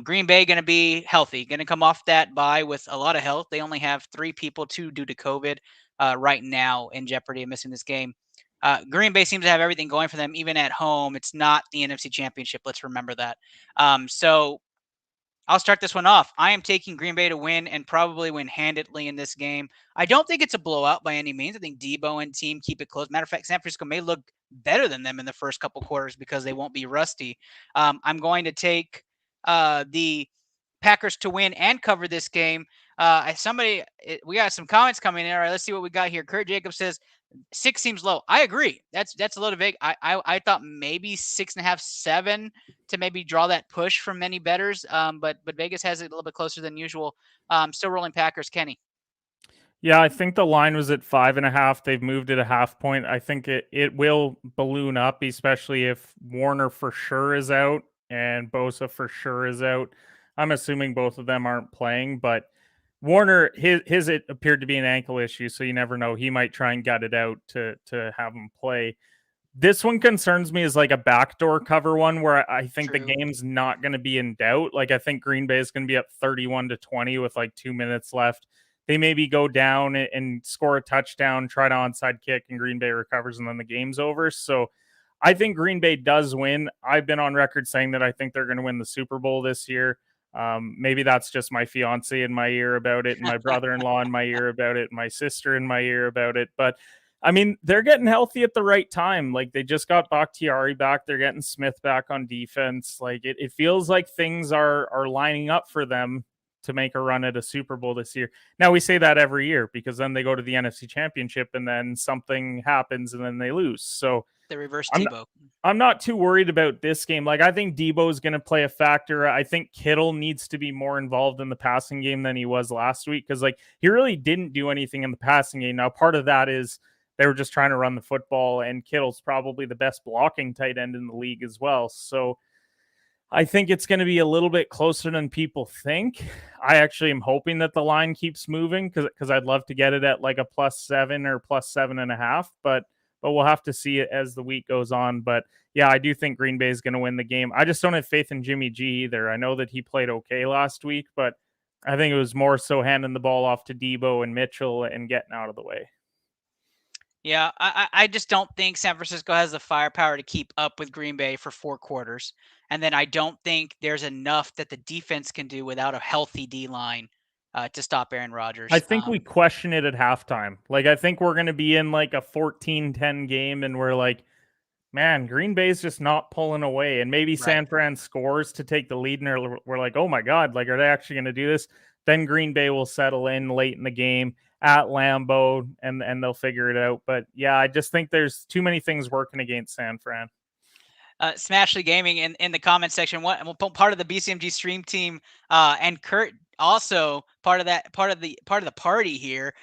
Green Bay going to be healthy. Going to come off that bye with a lot of health. They only have 3 people, 2 due to COVID, right now in jeopardy of missing this game. Green Bay seems to have everything going for them, even at home. It's not the NFC Championship. Let's remember that. So I'll start this one off. I am taking Green Bay to win and probably win handedly in this game. I don't think it's a blowout by any means. I think Debo and team keep it close. Matter of fact, San Francisco may look better than them in the first couple quarters because they won't be rusty. I'm going to take the Packers to win and cover this game. We got some comments coming in. All right, let's see what we got here. Kurt Jacobs says 6 seems low. I agree. That's a little vague. I thought maybe 6.5, 7 to maybe draw that push from many bettors. But Vegas has it a little bit closer than usual. Still rolling Packers. Kenny. Yeah, I think the line was at 5.5. They've moved it a half point. I think it will balloon up, especially if Warner for sure is out and Bosa for sure is out. I'm assuming both of them aren't playing, but Warner, his it appeared to be an ankle issue, so you never know. He might try and gut it out to have him play. This one concerns me as like a backdoor cover one where I think the game's not going to be in doubt. Like I think Green Bay is going to be up 31-20 with like 2 minutes left. They maybe go down and score a touchdown, try to onside kick, and Green Bay recovers, and then the game's over. So I think Green Bay does win. I've been on record saying that I think they're going to win the Super Bowl this year. Maybe that's just my fiance in my ear about it, and my brother-in-law in my ear about it, and my sister in my ear about it. But I mean, they're getting healthy at the right time. Like they just got Bakhtiari back. They're getting Smith back on defense. Like it feels like things are lining up for them to make a run at a Super Bowl this year. Now we say that every year because then they go to the NFC Championship and then something happens and then they lose. So the reverse Debo. I'm not too worried about this game. Like I think Debo is going to play a factor. I think Kittle needs to be more involved in the passing game than he was last week because like he really didn't do anything in the passing game. Now part of that is they were just trying to run the football, and Kittle's probably the best blocking tight end in the league as well. So I think it's going to be a little bit closer than people think. I actually am hoping that the line keeps moving because I'd love to get it at like a +7 or +7.5, but we'll have to see it as the week goes on. But yeah, I do think Green Bay is going to win the game. I just don't have faith in Jimmy G either. I know that he played okay last week, but I think it was more so handing the ball off to Debo and Mitchell and getting out of the way. Yeah, I just don't think San Francisco has the firepower to keep up with Green Bay for 4 quarters. And then I don't think there's enough that the defense can do without a healthy D-line to stop Aaron Rodgers. I think we question it at halftime. Like, I think we're going to be in like a 14-10 game, and we're like, man, Green Bay's just not pulling away. And maybe San Fran scores to take the lead, and we're like, oh my God, like, are they actually going to do this? Then Green Bay will settle in late in the game at Lambeau, and they'll figure it out. But yeah, I just think there's too many things working against San Fran. Smashly Gaming in the comment section. What part of the BCMG stream team and Kurt also part of the party here.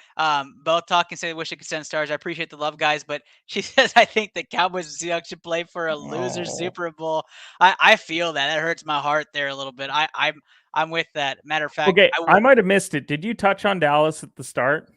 Both talking, say, wish I could send stars. I appreciate the love, guys, but she says I think the Cowboys and Seahawks should play for a loser Super Bowl. I feel that hurts my heart there a little bit. I'm with that. Matter of fact, okay, I might have missed it. Did you touch on Dallas at the start?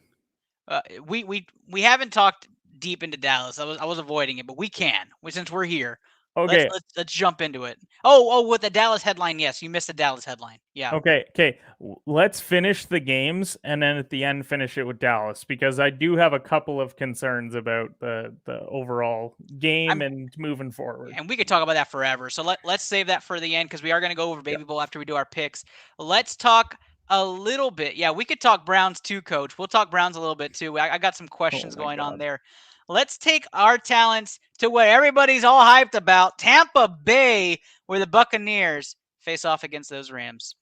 We haven't talked deep into Dallas. I was avoiding it, but we can since we're here. Okay, let's jump into it. Oh, with the Dallas headline, yes, you missed the Dallas headline. Yeah. Okay. Let's finish the games and then at the end finish it with Dallas because I do have a couple of concerns about the overall game and moving forward. And we could talk about that forever. So let's save that for the end because we are going to go over Baby Bowl after we do our picks. Let's talk a little bit. Yeah, we could talk Browns too, Coach. We'll talk Browns a little bit too. I got some questions going on there. Let's take our talents to what everybody's all hyped about. Tampa Bay, where the Buccaneers face off against those Rams.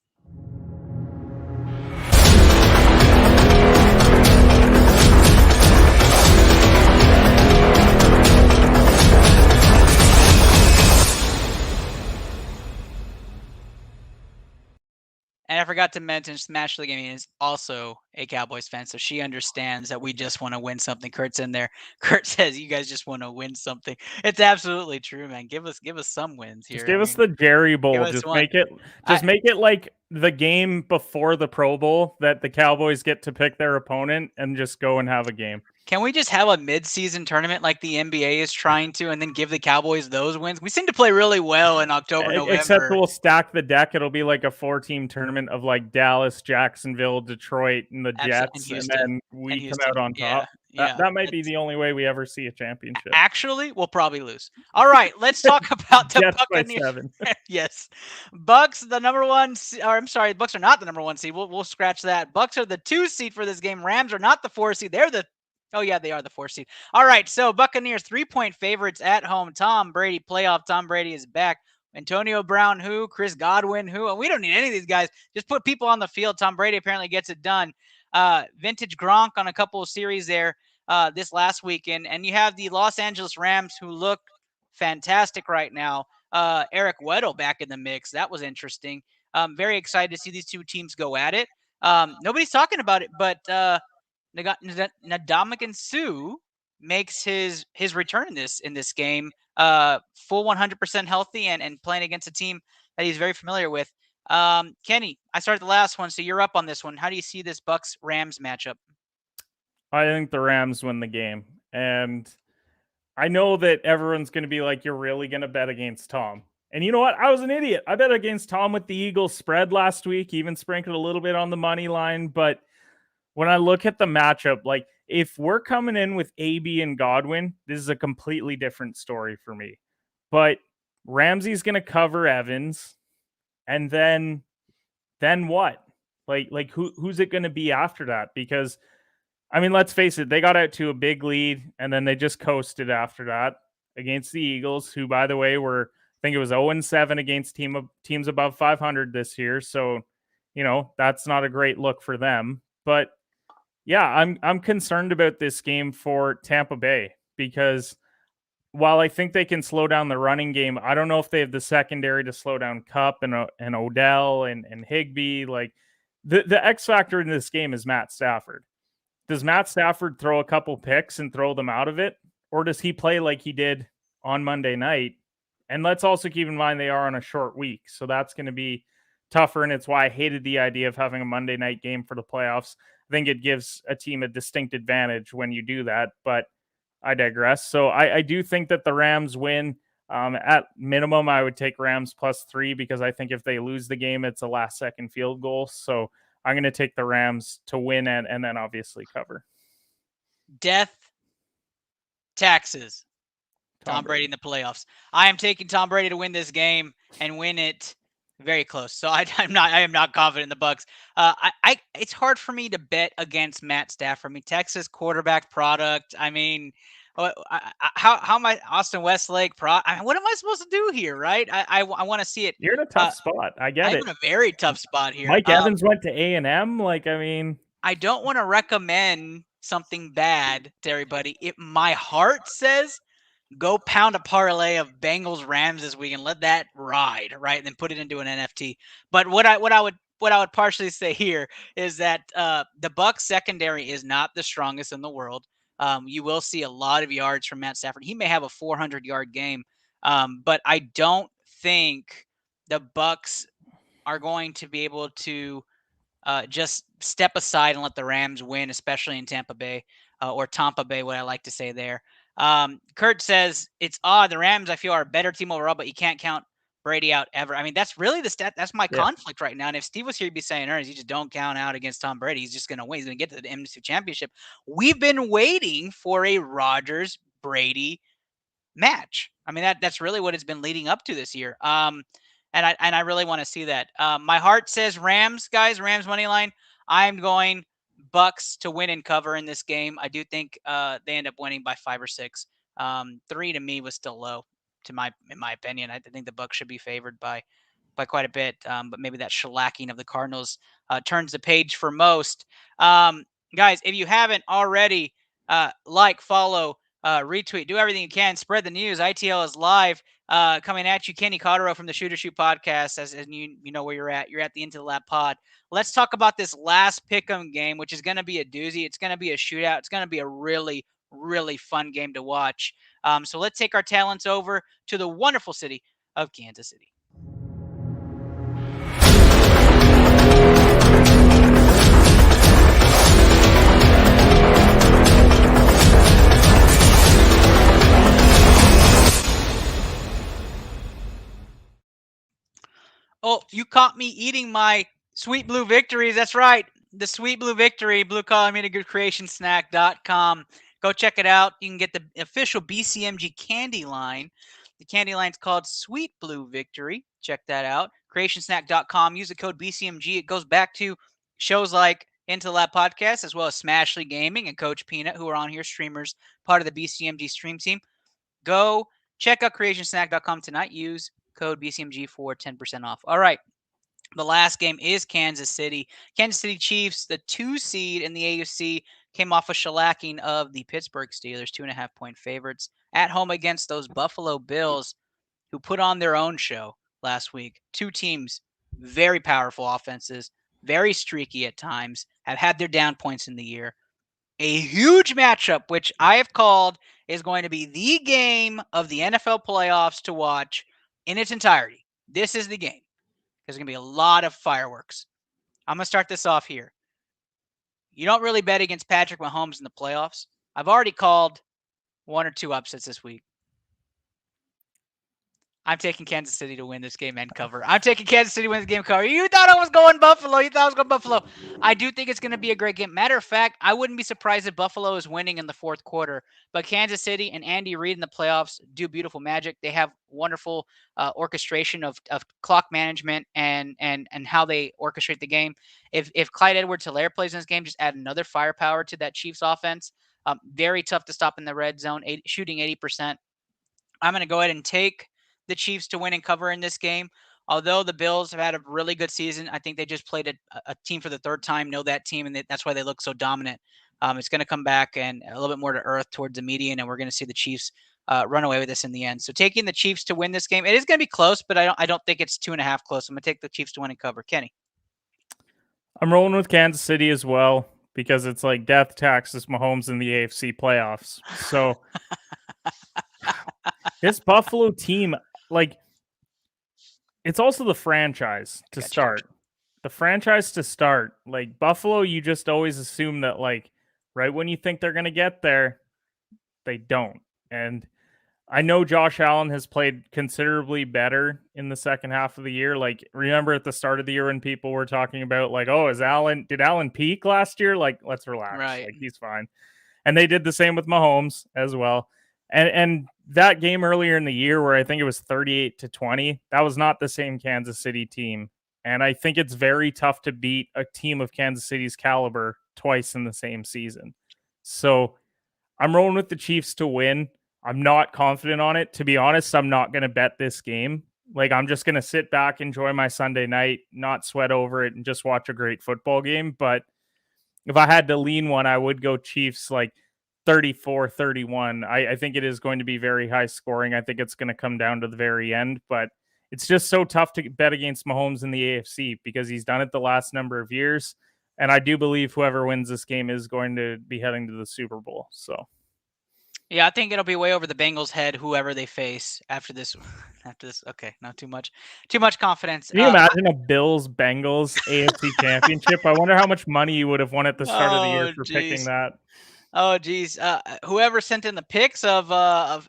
And I forgot to mention Smashly Gaming is also a Cowboys fan, so she understands that we just want to win something. Kurt's in there. Kurt says you guys just want to win something. It's absolutely true, man. Give us some wins here. Just give us the Jerry Bowl. Just make it like the game before the Pro Bowl that the Cowboys get to pick their opponent and just go and have a game. Can we just have a mid-season tournament like the NBA is trying to, and then give the Cowboys those wins? We seem to play really well in October, November. Except we'll stack the deck. It'll be like a 4-team tournament of like Dallas, Jacksonville, Detroit, and the Jets, and then we come out on top. That might be the only way we ever see a championship. Actually, we'll probably lose. All right, let's talk about the Jets Buccaneers. by 7. Yes, Bucks the number 1. Or I'm sorry, Bucks are not the number 1 seed. We'll scratch that. Bucks are the 2 seed for this game. Rams are not the 4 seed. They're the Oh, yeah, they are the 4 seed. All right, so Buccaneers 3-point favorites at home. Tom Brady playoff. Tom Brady is back. Antonio Brown, who? Chris Godwin, who? We don't need any of these guys. Just put people on the field. Tom Brady apparently gets it done. Vintage Gronk on a couple of series there this last weekend. And you have the Los Angeles Rams, who look fantastic right now. Eric Weddle back in the mix. That was interesting. Very excited to see these two teams go at it. Nobody's talking about it, but Ndamukong Suh makes his return in this game, full 100% healthy and playing against a team that he's very familiar with. Kenny, I started the last one, so you're up on this one. How do you see this Bucks-Rams matchup? I think the Rams win the game. And I know that everyone's going to be like, you're really going to bet against Tom. And you know what? I was an idiot. I bet against Tom with the Eagles spread last week, even sprinkled a little bit on the money line. But when I look at the matchup, like if we're coming in with AB and Godwin, this is a completely different story for me. But Ramsey's going to cover Evans. And then what? Like who's it going to be after that? Because I mean, let's face it, they got out to a big lead and then they just coasted after that against the Eagles, who, by the way, I think it was 0-7 against teams above 500 this year. So, that's not a great look for them. But yeah, I'm concerned about this game for Tampa Bay, because while I think they can slow down the running game, I don't know if they have the secondary to slow down Kupp and Odell and Higbee. Like the X factor in this game is Matt Stafford. Does Matt Stafford throw a couple picks and throw them out of it? Or does he play like he did on Monday night? And let's also keep in mind they are on a short week. So that's going to be tougher. And it's why I hated the idea of having a Monday night game for the playoffs. I think it gives a team a distinct advantage when you do that. But I digress. So I do think that the Rams win. At minimum, I would take Rams +3, because I think if they lose the game, it's a last-second field goal. So I'm going to take the Rams to win and then obviously cover. Death, taxes. Tom Brady in the playoffs. I am taking Tom Brady to win this game and win it very close. So I am not confident in the Bucks. It's hard for me to bet against Matt Stafford. I mean, Texas quarterback product. I mean, how am I Austin Westlake? What am I supposed to do here, right? I want to see it. You're in a tough spot. I get it. I'm in a very tough spot here. Mike Evans went to A&M. I don't want to recommend something bad to everybody. My heart says go pound a parlay of Bengals Rams this week and let that ride, right? And then put it into an NFT. But what I would partially say here is that the Bucs secondary is not the strongest in the world. You will see a lot of yards from Matt Stafford. He may have a 400-yard game, but I don't think the Bucs are going to be able to just step aside and let the Rams win, especially in Tampa Bay or Tampa Bay, what I like to say there. Kurt says it's odd. The Rams, I feel, are a better team overall, but you can't count Brady out ever. I mean, that's really the stat. That's my conflict right now. And if Steve was here, he'd be saying, Ernest, you just don't count out against Tom Brady. He's just going to win. He's going to get to the NFC Championship. We've been waiting for a Rodgers-Brady match. I mean, that's really what it's been leading up to this year. And I really want to see that. My heart says Rams, guys. Rams money line. I'm going Bucks to win and cover in this game. I do think they end up winning by 5 or 6. 3 to me was still low. In my opinion, I think the Bucs should be favored by quite a bit, but maybe that shellacking of the Cardinals turns the page for most. Guys, if you haven't already, follow, retweet, do everything you can, spread the news. ITL is live, coming at you. Kenny Cotterill from the Shooter Shoot podcast, as you know where you're at. You're at the Into the Lab pod. Let's talk about this last pick'em game, which is going to be a doozy. It's going to be a shootout. It's going to be a really, really fun game to watch. So let's take our talents over to the wonderful city of Kansas City. Oh, you caught me eating my Sweet Blue Victories. That's right. The Sweet Blue Victory, Blue Collar Media Group CreationSnack.com. Go check it out. You can get the official BCMG candy line. The candy line's called Sweet Blue Victory. Check that out. CreationSnack.com. Use the code BCMG. It goes back to shows like Into the Lab Podcast, as well as Smashly Gaming and Coach Peanut, who are on here, streamers, part of the BCMG stream team. Go check out CreationSnack.com tonight. Use code BCMG for 10% off. All right. The last game is Kansas City. Kansas City Chiefs, the 2 seed in the AFC, came off a shellacking of the Pittsburgh Steelers, 2.5-point favorites, at home against those Buffalo Bills, who put on their own show last week. Two teams, very powerful offenses, very streaky at times, have had their down points in the year. A huge matchup, which I have called is going to be the game of the NFL playoffs to watch in its entirety. This is the game. There's going to be a lot of fireworks. I'm going to start this off here. You don't really bet against Patrick Mahomes in the playoffs. I've already called 1 or 2 upsets this week. I'm taking Kansas City to win this game and cover. I'm taking Kansas City to win this game and cover. You thought I was going Buffalo. I do think it's going to be a great game. Matter of fact, I wouldn't be surprised if Buffalo is winning in the fourth quarter. But Kansas City and Andy Reid in the playoffs do beautiful magic. They have wonderful orchestration of clock management and how they orchestrate the game. If Clyde Edwards-Helaire plays in this game, just add another firepower to that Chiefs offense. Very tough to stop in the red zone, shooting 80%. I'm going to go ahead and take the Chiefs to win and cover in this game. Although the Bills have had a really good season, I think they just played a team for the third time, know that team, and that's why they look so dominant. It's going to come back and a little bit more to earth towards the median, and we're going to see the Chiefs run away with this in the end. So taking the Chiefs to win this game, it is going to be close, but I don't think it's 2.5 close. I'm going to take the Chiefs to win and cover. Kenny. I'm rolling with Kansas City as well because it's like death taxes Mahomes in the AFC playoffs. So this Buffalo team, like, it's also the franchise to start. The franchise to start. Like, Buffalo, you just always assume that, like, right when you think they're going to get there, they don't. And I know Josh Allen has played considerably better in the second half of the year. Like, remember at the start of the year when people were talking about, like, oh, did Allen peak last year? Like, let's relax. Right. Like, he's fine. And they did the same with Mahomes as well. And that game earlier in the year where I think it was 38-20, that was not the same Kansas City team. And I think it's very tough to beat a team of Kansas City's caliber twice in the same season. So I'm rolling with the Chiefs to win. I'm not confident on it. To be honest, I'm not going to bet this game. Like, I'm just going to sit back, enjoy my Sunday night, not sweat over it, and just watch a great football game. But if I had to lean one, I would go Chiefs, like, 34-31. I think it is going to be very high scoring. I think it's going to come down to the very end, but it's just so tough to bet against Mahomes in the AFC because he's done it the last number of years. And I do believe whoever wins this game is going to be heading to the Super Bowl. So, yeah, I think it'll be way over the Bengals' head, whoever they face after this. Okay, not too much confidence. Can you imagine a Bills-Bengals AFC championship? I wonder how much money you would have won at the start of the year for picking that. Oh, geez. Whoever sent in the pics of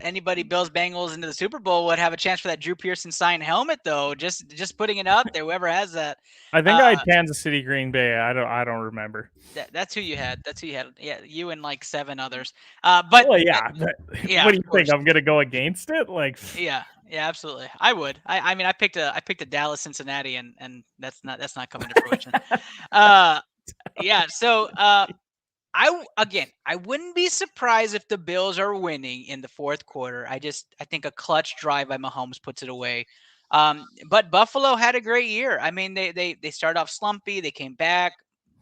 anybody Bills Bengals into the Super Bowl would have a chance for that Drew Pearson signed helmet, though. Just putting it out there. Whoever has that. I think I had Kansas City, Green Bay. I don't remember. That's who you had. Yeah, you and like 7 others. Well, yeah. Yeah. What do you think? I'm gonna go against it? Like. Yeah, absolutely. I would. I mean, I picked a Dallas Cincinnati, and that's not coming to fruition. Yeah. So. I wouldn't be surprised if the Bills are winning in the fourth quarter. I think a clutch drive by Mahomes puts it away. But Buffalo had a great year. I mean, they started off slumpy. They came back.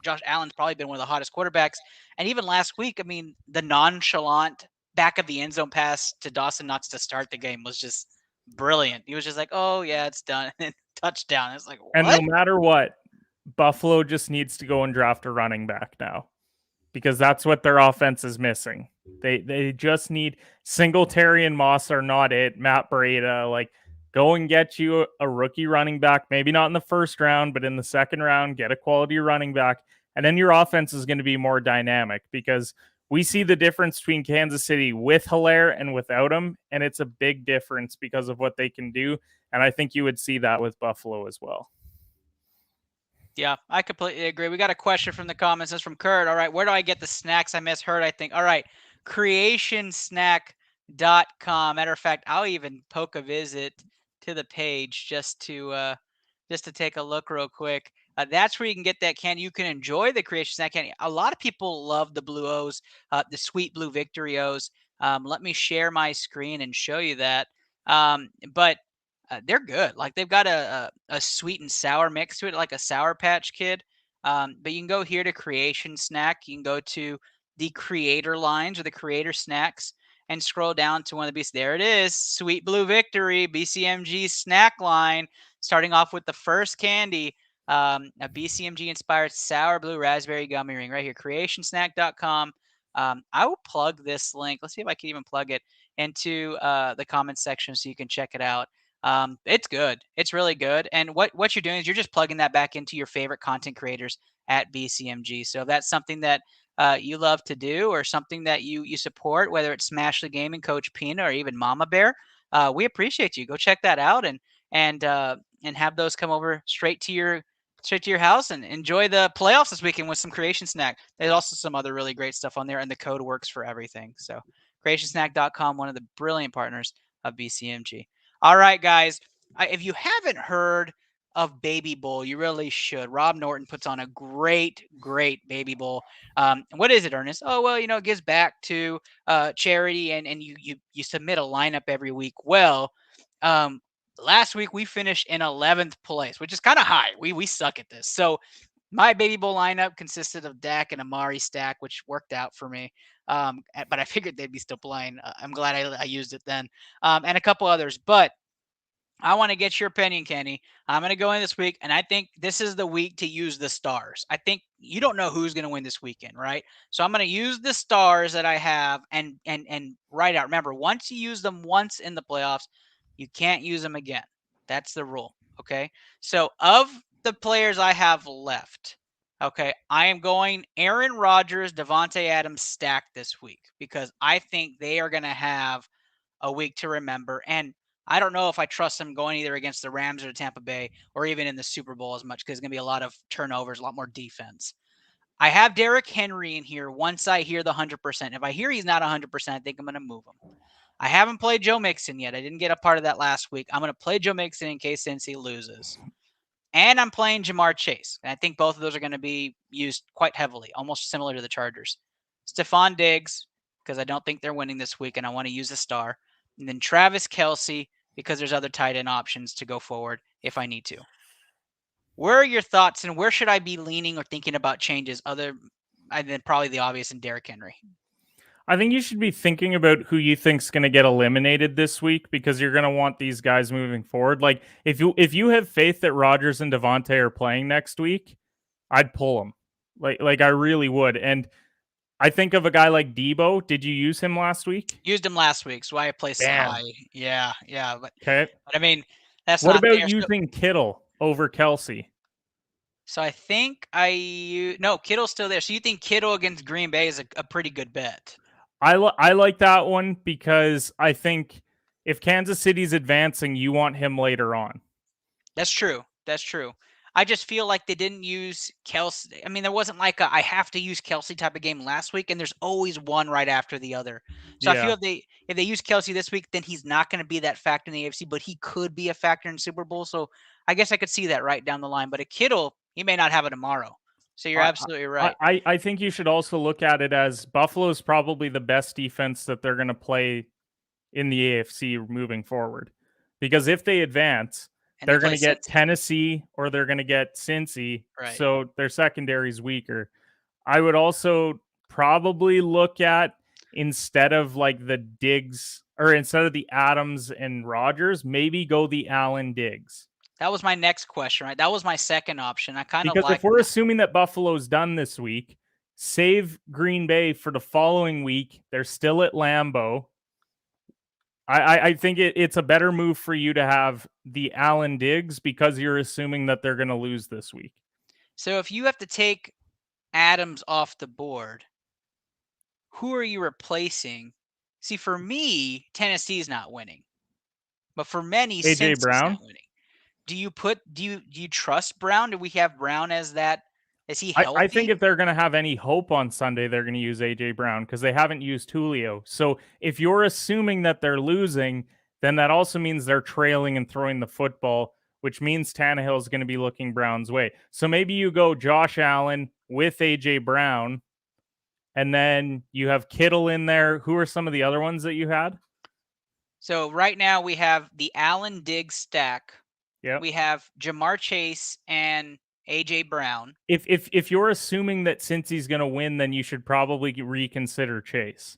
Josh Allen's probably been one of the hottest quarterbacks. And even last week, I mean, the nonchalant back of the end zone pass to Dawson Knox to start the game was just brilliant. He was just like, oh, yeah, it's done. And touchdown. It's like, what? And no matter what, Buffalo just needs to go and draft a running back now, because that's what their offense is missing. They just need Singletary and Moss are not it. Matt Breida, like, go and get you a rookie running back, maybe not in the first round, but in the second round, get a quality running back. And then your offense is going to be more dynamic, because we see the difference between Kansas City with Hilaire and without him, and it's a big difference because of what they can do. And I think you would see that with Buffalo as well. Yeah, I completely agree. We got a question from the comments. It's from Kurt. All right, where do I get the snacks? I misheard, I think. All right, creationsnack.com. Matter of fact, I'll even poke a visit to the page just to take a look real quick. That's where you can get that candy. You can enjoy the Creation Snack candy. A lot of people love the Blue O's, the Sweet Blue Victory O's. Let me share my screen and show you that. But they're good. Like they've got a sweet and sour mix to it, like a Sour Patch Kid. But you can go here to Creation Snack. You can go to the creator lines or the creator snacks and scroll down to one of the beasts. There it is, Sweet Blue Victory, BCMG snack line. Starting off with the first candy, a BCMG inspired sour blue raspberry gummy ring right here, creationsnack.com. I will plug this link. Let's see if I can even plug it into the comments section so you can check it out. It's good. It's really good. And what you're doing is you're just plugging that back into your favorite content creators at BCMG. So if that's something that you love to do or something that you support, whether it's Smash the Gaming, Coach Pina, or even Mama Bear, we appreciate you. Go check that out and have those come over straight to your house and enjoy the playoffs this weekend with some Creation Snack. There's also some other really great stuff on there, and the code works for everything. So creationsnack.com, one of the brilliant partners of BCMG. All right, guys, if you haven't heard of Baby Bowl, you really should. Rob Norton puts on a great Baby Bowl. What is it, Ernest? Oh, well, it gives back to charity, and you submit a lineup every week. Well, last week we finished in 11th place, which is kind of high. We suck at this. So my Baby Bowl lineup consisted of Dak and Amari stack, which worked out for me. But I figured they'd be still playing. I'm glad I used it then. And a couple others. But I want to get your opinion, Kenny. I'm going to go in this week, and I think this is the week to use the stars. I think you don't know who's going to win this weekend, right? So I'm going to use the stars that I have and write out. Remember, once you use them once in the playoffs, you can't use them again. That's the rule, okay? So of the players I have left, okay, I am going Aaron Rodgers, Devontae Adams stack this week because I think they are going to have a week to remember. And I don't know if I trust them going either against the Rams or Tampa Bay or even in the Super Bowl as much because it's going to be a lot of turnovers, a lot more defense. I have Derrick Henry in here once I hear the 100%. If I hear he's not 100%, I think I'm going to move him. I haven't played Joe Mixon yet. I didn't get a part of that last week. I'm going to play Joe Mixon in case Cincy loses. And I'm playing Jamar Chase. And I think both of those are going to be used quite heavily, almost similar to the Chargers. Stephon Diggs, because I don't think they're winning this week, and I want to use a star. And then Travis Kelce, because there's other tight end options to go forward if I need to. Where are your thoughts, and where should I be leaning or thinking about changes other than probably the obvious in Derrick Henry? I think you should be thinking about who you think's going to get eliminated this week because you're going to want these guys moving forward. Like if you have faith that Rodgers and Devontae are playing next week, I'd pull them. Like I really would. And I think of a guy like Debo. Did you use him last week? Used him last week, so I placed so high. Yeah. But I mean, that's what not about there. using Kittle over Kelce? So I think Kittle's still there. So you think Kittle against Green Bay is a pretty good bet? I like that one because I think if Kansas City's advancing, you want him later on. That's true. I just feel like they didn't use Kelce. I mean, there wasn't like I have to use Kelce type of game last week, and there's always one right after the other. So I feel if they use Kelce this week, then he's not going to be that factor in the AFC, but he could be a factor in Super Bowl. So I guess I could see that right down the line. But a Kittle, he may not have it tomorrow. So you're absolutely right. I think you should also look at it as Buffalo's probably the best defense that they're going to play in the AFC moving forward. Because if they advance, they're going to get Tennessee or they're going to get Cincy. Right. So their secondary is weaker. I would also probably look at instead of like the Diggs or instead of the Adams and Rodgers, maybe go the Allen Diggs. That was my next question, right? That was my second option. I kind of because if we're assuming that Buffalo's done this week, save Green Bay for the following week. They're still at Lambeau. I think it's a better move for you to have the Allen Diggs because you're assuming that they're going to lose this week. So if you have to take Adams off the board, who are you replacing? See, for me, Tennessee's not winning, but for many, AJ Cincy's Brown? not winning. Do you trust Brown? Do we have Brown as that? Is he healthy? I think if they're going to have any hope on Sunday, they're going to use AJ Brown because they haven't used Julio. So if you're assuming that they're losing, then that also means they're trailing and throwing the football, which means Tannehill is going to be looking Brown's way. So maybe you go Josh Allen with AJ Brown, and then you have Kittle in there. Who are some of the other ones that you had? So right now we have the Allen Diggs stack. Yeah. We have Jamar Chase and AJ Brown. If you're assuming that since he's going to win, then you should probably reconsider Chase.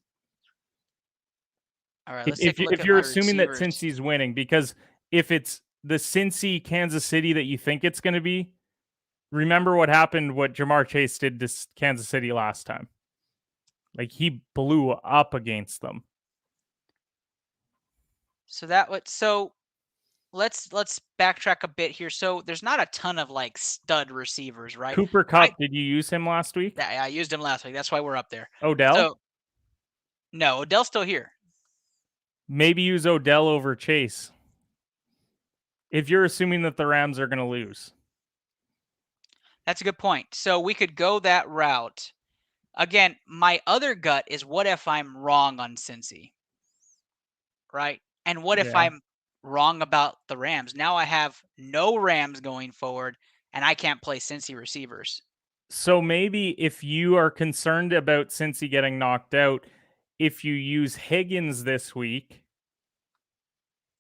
All right, let's take a look If at you're my assuming that receivers. Cincy's winning, because if it's the Cincy Kansas City that you think it's going to be, remember what happened, what Jamar Chase did to Kansas City last time. Like, he blew up against them. So let's backtrack a bit here. So there's not a ton of like stud receivers, right? Cooper Kupp, did you use him last week? Yeah, I used him last week. That's why we're up there. Odell? So, no, Odell's still here. Maybe use Odell over Chase. If you're assuming that the Rams are going to lose. That's a good point. So we could go that route. Again, my other gut is what if I'm wrong on Cincy? Right? And what if Yeah. I'm wrong about the Rams? Now I have no Rams going forward, and I can't play Cincy receivers. So maybe if you are concerned about Cincy getting knocked out, if you use Higgins this week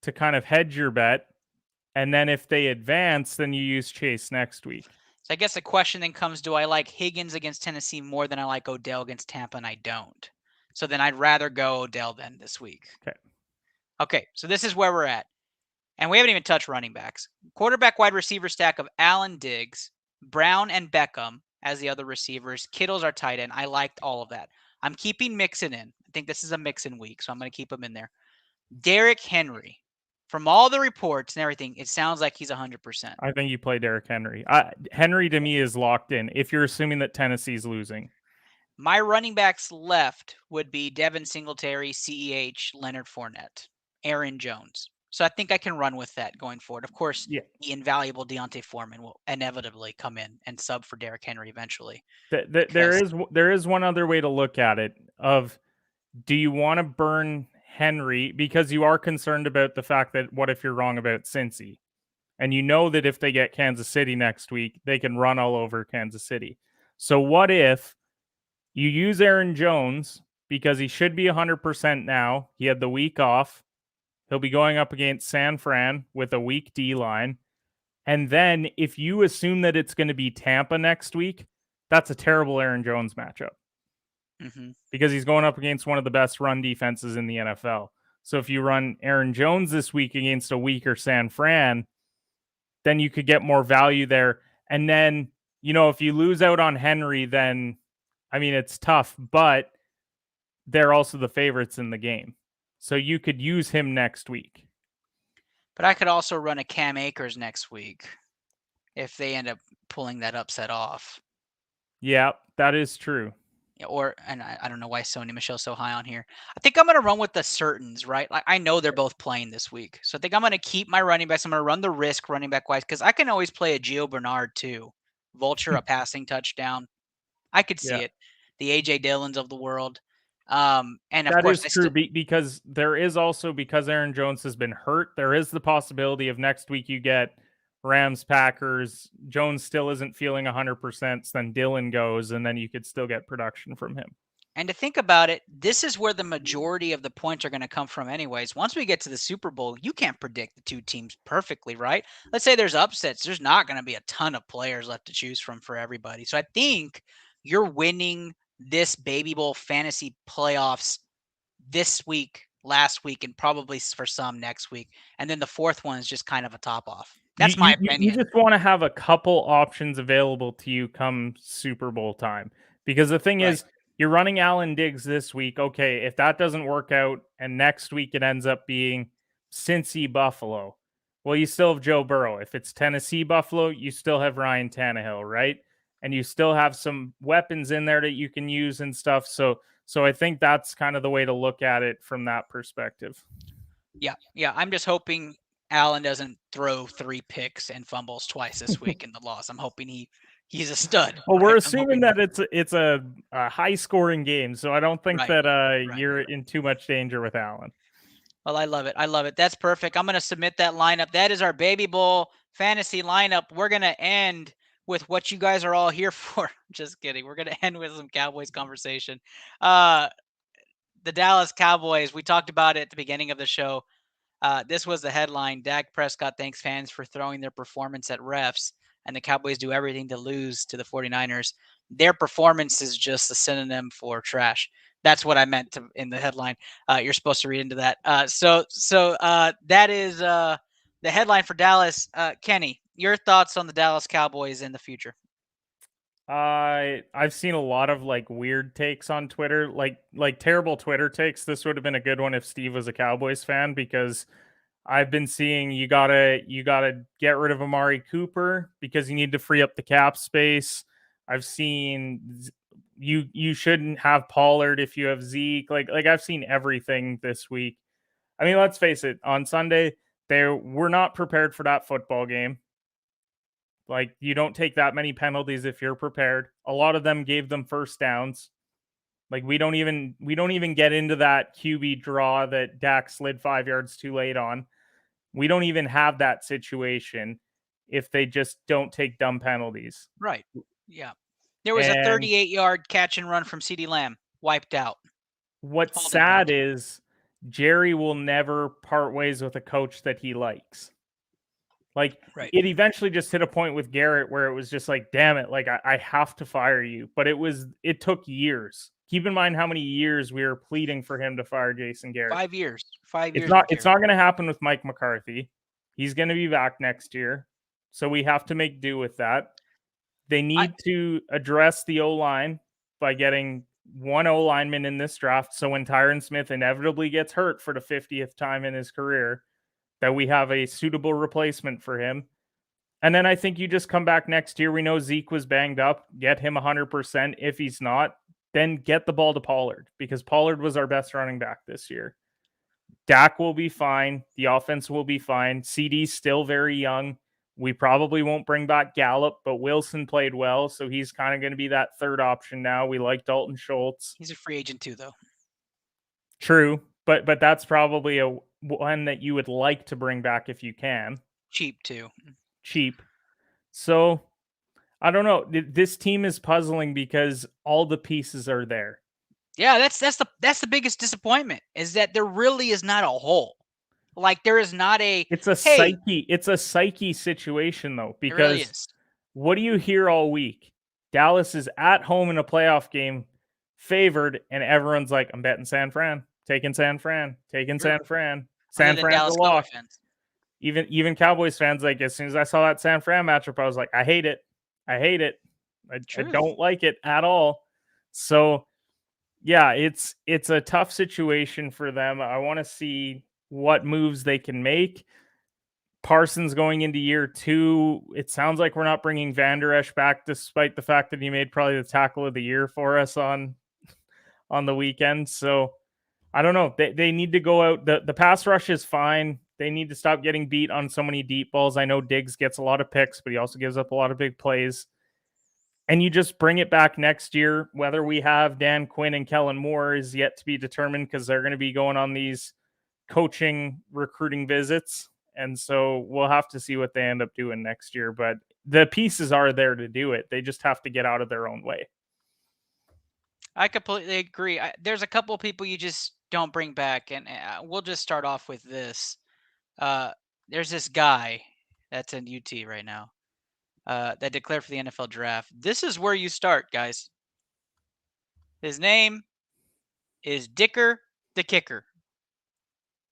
to kind of hedge your bet, and then if they advance, then you use Chase next week. So I guess the question then comes, do I like Higgins against Tennessee more than I like Odell against Tampa? And I don't. So then I'd rather go Odell then this week. Okay, so this is where we're at. And we haven't even touched running backs. Quarterback wide receiver stack of Allen Diggs, Brown, and Beckham as the other receivers. Kittle's our tight end. I liked all of that. I'm keeping Mixon in. I think this is a Mixon week, so I'm going to keep him in there. Derrick Henry. From all the reports and everything, it sounds like he's 100%. I think you play Derrick Henry. Henry, to me, is locked in if you're assuming that Tennessee's losing. My running backs left would be Devin Singletary, CEH, Leonard Fournette, Aaron Jones. So I think I can run with that going forward. Of course, the invaluable Deontay Foreman will inevitably come in and sub for Derrick Henry eventually. There is one other way to look at it of, do you want to burn Henry because you are concerned about the fact that what if you're wrong about Cincy? And you know that if they get Kansas City next week, they can run all over Kansas City. So what if you use Aaron Jones because he should be 100% now. He had the week off. He'll be going up against San Fran with a weak D-line. And then if you assume that it's going to be Tampa next week, that's a terrible Aaron Jones matchup. Because he's going up against one of the best run defenses in the NFL. So if you run Aaron Jones this week against a weaker San Fran, then you could get more value there. And then, if you lose out on Henry, then, it's tough, but they're also the favorites in the game. So you could use him next week. But I could also run a Cam Akers next week if they end up pulling that upset off. Yeah, that is true. And I don't know why Sony Michel's so high on here. I think I'm going to run with the certains, right? Like, I know they're both playing this week. So I think I'm going to keep my running backs. I'm going to run the risk running back wise because I can always play a Gio Bernard too. Vulture, a passing touchdown. I could see it. The A.J. Dillons of the world. And of that course, is true because there is also, because Aaron Jones has been hurt, there is the possibility of next week you get Rams, Packers. Jones still isn't feeling 100%. So then Dillon goes, and then you could still get production from him. And to think about it, this is where the majority of the points are going to come from anyways. Once we get to the Super Bowl, you can't predict the two teams perfectly, right? Let's say there's upsets. There's not going to be a ton of players left to choose from for everybody. So I think you're winning this Baby Bowl fantasy playoffs this week, last week, and probably for some next week. And then the fourth one is just kind of a top off. That's my opinion. You just want to have a couple options available to you come Super Bowl time. Because the thing is, you're running Allen Diggs this week. Okay, if that doesn't work out and next week it ends up being Cincy Buffalo, well, you still have Joe Burrow. If it's Tennessee Buffalo, you still have Ryan Tannehill, right? And you still have some weapons in there that you can use and stuff. So So I think that's kind of the way to look at it from that perspective. Yeah. I'm just hoping Allen doesn't throw 3 picks and fumbles twice this week in the loss. I'm hoping he's a stud. Well, we're right? I'm assuming hoping that it's a high scoring game, so I don't think Right, that you're in too much danger with Allen. Well, I love it. I love it. That's perfect. I'm going to submit that lineup. That is our Baby Bowl fantasy lineup. We're going to end with what you guys are all here for. Just kidding. We're going to end with some Cowboys conversation. The Dallas Cowboys, we talked about it at the beginning of the show. This was the headline. Dak Prescott thanks fans for throwing their performance at refs, and the Cowboys do everything to lose to the 49ers. Their performance is just a synonym for trash. That's what I meant in the headline. You're supposed to read into that. So that is the headline for Dallas. Kenny, your thoughts on the Dallas Cowboys in the future? I've seen a lot of like weird takes on Twitter, like terrible Twitter takes. This would have been a good one if Steve was a Cowboys fan, because I've been seeing you gotta get rid of Amari Cooper because you need to free up the cap space. I've seen you shouldn't have Pollard if you have Zeke. Like I've seen everything this week. I mean, let's face it, on Sunday we're not prepared for that football game. Like, you don't take that many penalties if you're prepared. A lot of them gave them first downs. Like, we don't even get into that QB draw that Dak slid 5 yards too late on. We don't even have that situation if they just don't take dumb penalties. Right. Yeah. There was a 38-yard catch and run from CeeDee Lamb, wiped out. What's sad is Jerry will never part ways with a coach that he likes. Like, it eventually just hit a point with Garrett where it was just like, damn it, like I have to fire you. But it took years. Keep in mind how many years we were pleading for him to fire Jason Garrett. 5 years. 5 years. It's not going to happen with Mike McCarthy. He's going to be back next year. So we have to make do with that. They need to address the O-line by getting one O-lineman in this draft. So when Tyron Smith inevitably gets hurt for the 50th time in his career, that we have a suitable replacement for him. And then I think you just come back next year. We know Zeke was banged up. Get him 100%. If he's not, then get the ball to Pollard, because Pollard was our best running back this year. Dak will be fine. The offense will be fine. CD's still very young. We probably won't bring back Gallup, but Wilson played well, so he's kind of going to be that third option now. We like Dalton Schultz. He's a free agent too, though. True, but that's probably a one that you would like to bring back if you can. Cheap too. Cheap. So I don't know. This team is puzzling because all the pieces are there. Yeah, that's the biggest disappointment, is that there really is not a hole. Like, there is not a. It's a psyche. It's a psyche situation though, because it really is. What do you hear all week? Dallas is at home in a playoff game, favored, and everyone's like, "I'm betting San Fran, taking San Fran, taking San Fran." San Fran's a lock. Even Cowboys fans, like, as soon as I saw that San Fran matchup, I was like, I hate it. I don't like it at all. So yeah, it's a tough situation for them. I want to see what moves they can make. Parsons going into year 2. It sounds like we're not bringing Van Der Esch back, despite the fact that he made probably the tackle of the year for us on the weekend. So I don't know. They need to go out. The pass rush is fine. They need to stop getting beat on so many deep balls. I know Diggs gets a lot of picks, but he also gives up a lot of big plays. And you just bring it back next year. Whether we have Dan Quinn and Kellen Moore is yet to be determined, because they're going to be going on these coaching recruiting visits. And so we'll have to see what they end up doing next year. But the pieces are there to do it. They just have to get out of their own way. I completely agree. There's a couple of people you just don't bring back. And we'll just start off with this. There's this guy that's in UT right now that declared for the NFL draft. This is where you start, guys. His name is Dicker the Kicker.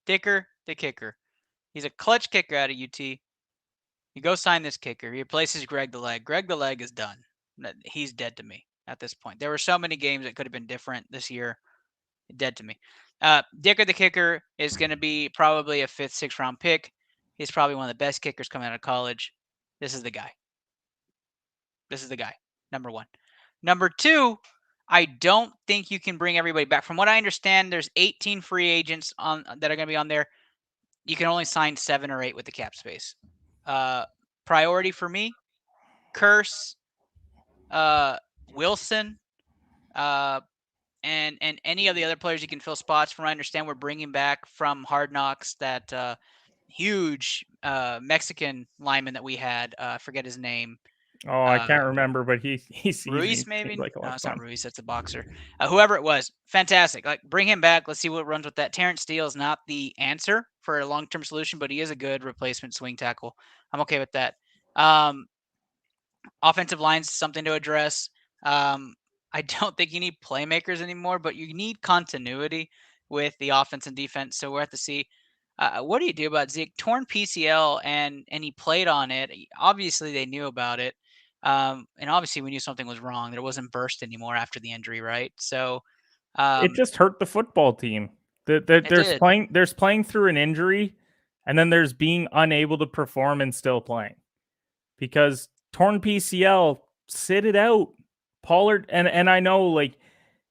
Dicker the Kicker. He's a clutch kicker out of UT. You go sign this kicker. He replaces Greg the Leg. Greg the Leg is done. He's dead to me at this point. There were so many games that could have been different this year. Dead to me. Dicker the Kicker is going to be probably a 5th, 6th round pick. He's probably one of the best kickers coming out of college. This is the guy. Number 1. Number 2, I don't think you can bring everybody back. From what I understand, there's 18 free agents on that are going to be on there. You can only sign 7 or 8 with the cap space. Priority for me, Curse, Wilson, and any of the other players you can fill spots. From what I understand, we're bringing back from Hard Knocks that huge Mexican lineman that we had. I forget his name. Oh, I can't remember, but he's Ruiz, maybe? Seems like a lot No, of it's not fun. Ruiz. That's a boxer. Whoever it was, fantastic. Like, bring him back. Let's see what runs with that. Terrence Steele is not the answer for a long-term solution, but he is a good replacement swing tackle. I'm okay with that. Offensive line's something to address. I don't think you need playmakers anymore, but you need continuity with the offense and defense. So we'll have to see. What do you do about Zeke? Torn PCL, and he played on it. Obviously, they knew about it. And obviously, we knew something was wrong, that it wasn't burst anymore after the injury, right? So It just hurt the football team. There's playing through an injury, and then there's being unable to perform and still playing. Because torn PCL, sit it out. Pollard, and I know, like,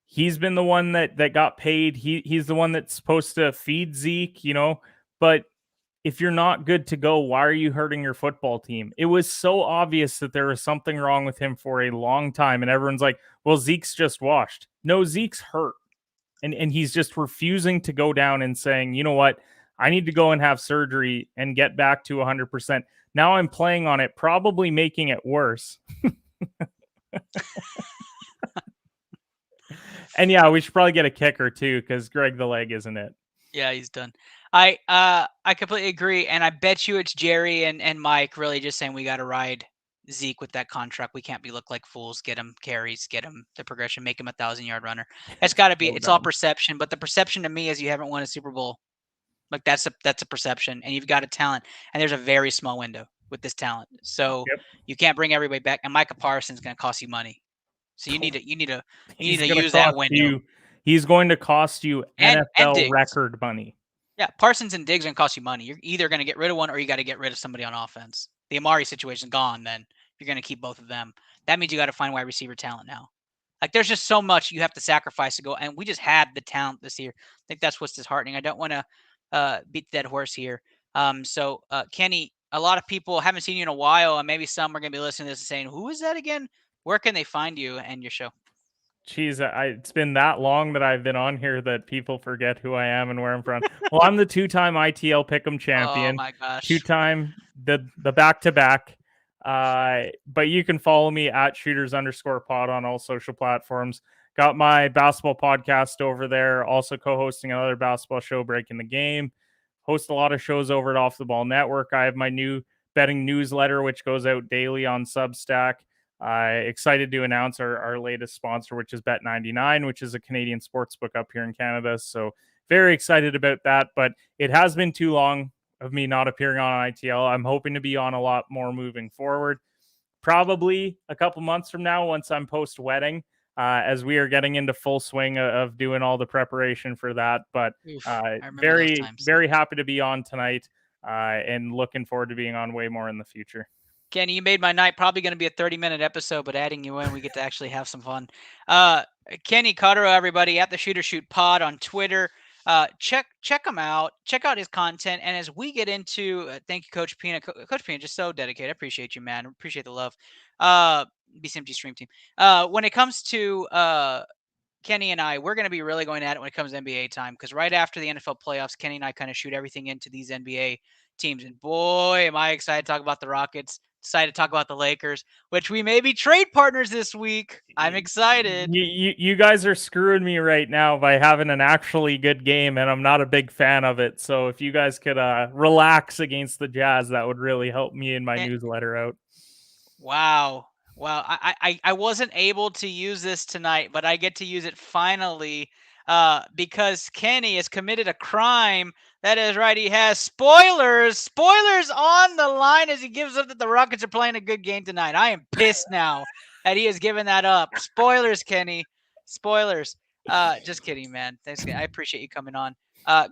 he's been the one that got paid. He's the one that's supposed to feed Zeke, but if you're not good to go, why are you hurting your football team? It was so obvious that there was something wrong with him for a long time, and everyone's like, well, Zeke's just washed. No, Zeke's hurt. And he's just refusing to go down and saying, you know what, I need to go and have surgery and get back to 100%. Now I'm playing on it, probably making it worse. And yeah, we should probably get a kicker too, because Greg the Leg isn't it. Yeah, he's done. I completely agree, and I bet you it's Jerry and Mike really just saying we got to ride Zeke with that contract. We can't be look like fools. Get him carries, get him the progression, make him 1,000-yard runner. It's got to be. It's all perception, but the perception to me is you haven't won a Super Bowl. Like, that's a perception, and you've got a talent, and there's a very small window with this talent. So you can't bring everybody back. And Micah Parsons is going to cost you money. So you need to use that window. He's going to cost you And NFL record money. Yeah, Parsons and Diggs are going to cost you money. You're either going to get rid of one or you got to get rid of somebody on offense. The Amari situation's gone, then you're going to keep both of them. That means you got to find wide receiver talent now. Like, there's just so much you have to sacrifice to go, and we just had the talent this year. I think that's what's disheartening. I don't want to beat the dead horse here. So Kenny, a lot of people haven't seen you in a while, and maybe some are going to be listening to this and saying, who is that again? Where can they find you and your show? Geez, it's been that long that I've been on here that people forget who I am and where I'm from. Well, I'm the 2-time ITL Pick'em champion. Oh my gosh. 2-time the back-to-back. But you can follow me at shooters_pod on all social platforms. Got my basketball podcast over there. Also co-hosting another basketball show, Breaking the Game. Host a lot of shows over at Off the Ball Network. I have my new betting newsletter, which goes out daily on Substack. Excited to announce our latest sponsor, which is Bet99, which is a Canadian sportsbook up here in Canada. So very excited about that. But it has been too long of me not appearing on ITL. I'm hoping to be on a lot more moving forward. Probably a couple months from now, once I'm post-wedding, as we are getting into full swing of doing all the preparation for that. But very happy to be on tonight and looking forward to being on way more in the future. Kenny, you made my night. Probably going to be a 30-minute episode, but adding you in, we get to actually have some fun. Kenny Cotterill, everybody, at the Shooter Shoot Pod on Twitter. Check him out. Check out his content. And as we get into, thank you, Coach Pina. Coach Pina, just so dedicated. I appreciate you, man. Appreciate the love. BCMG Stream Team. When it comes to Kenny and I, we're going to be really going at it when it comes to NBA time, because right after the NFL playoffs, Kenny and I kind of shoot everything into these NBA teams. And boy, am I excited to talk about the Rockets. Excited to talk about the Lakers, which we may be trade partners this week. I'm excited. You guys are screwing me right now by having an actually good game, and I'm not a big fan of it. So if you guys could relax against the Jazz, that would really help me in my newsletter out. Wow. I wasn't able to use this tonight, but I get to use it finally because Kenny has committed a crime. That is right. He has spoilers on the line as he gives up that the Rockets are playing a good game tonight. I am pissed now that he has given that up. Spoilers, Kenny. Spoilers. Just kidding, man. Thanks. I appreciate you coming on.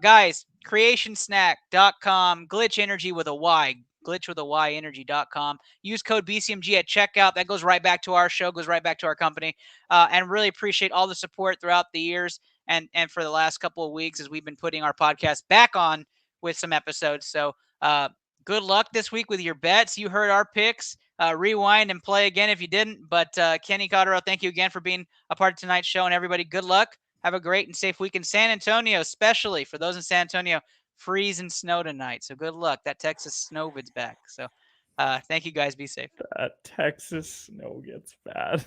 Guys, creationsnack.com, glitch energy with a Y. glitchwithayEnergy.com. Use code BCMG at checkout. That goes right back to our show, goes right back to our company. And really appreciate all the support throughout the years and for the last couple of weeks as we've been putting our podcast back on with some episodes. So good luck this week with your bets. You heard our picks. Rewind and play again if you didn't. But Kenny Cotterill, thank you again for being a part of tonight's show. And everybody, good luck. Have a great and safe week in San Antonio, especially for those in San Antonio. Freeze and snow tonight. So good luck. That Texas snow vid's back. So thank you guys. Be safe. That Texas snow gets bad.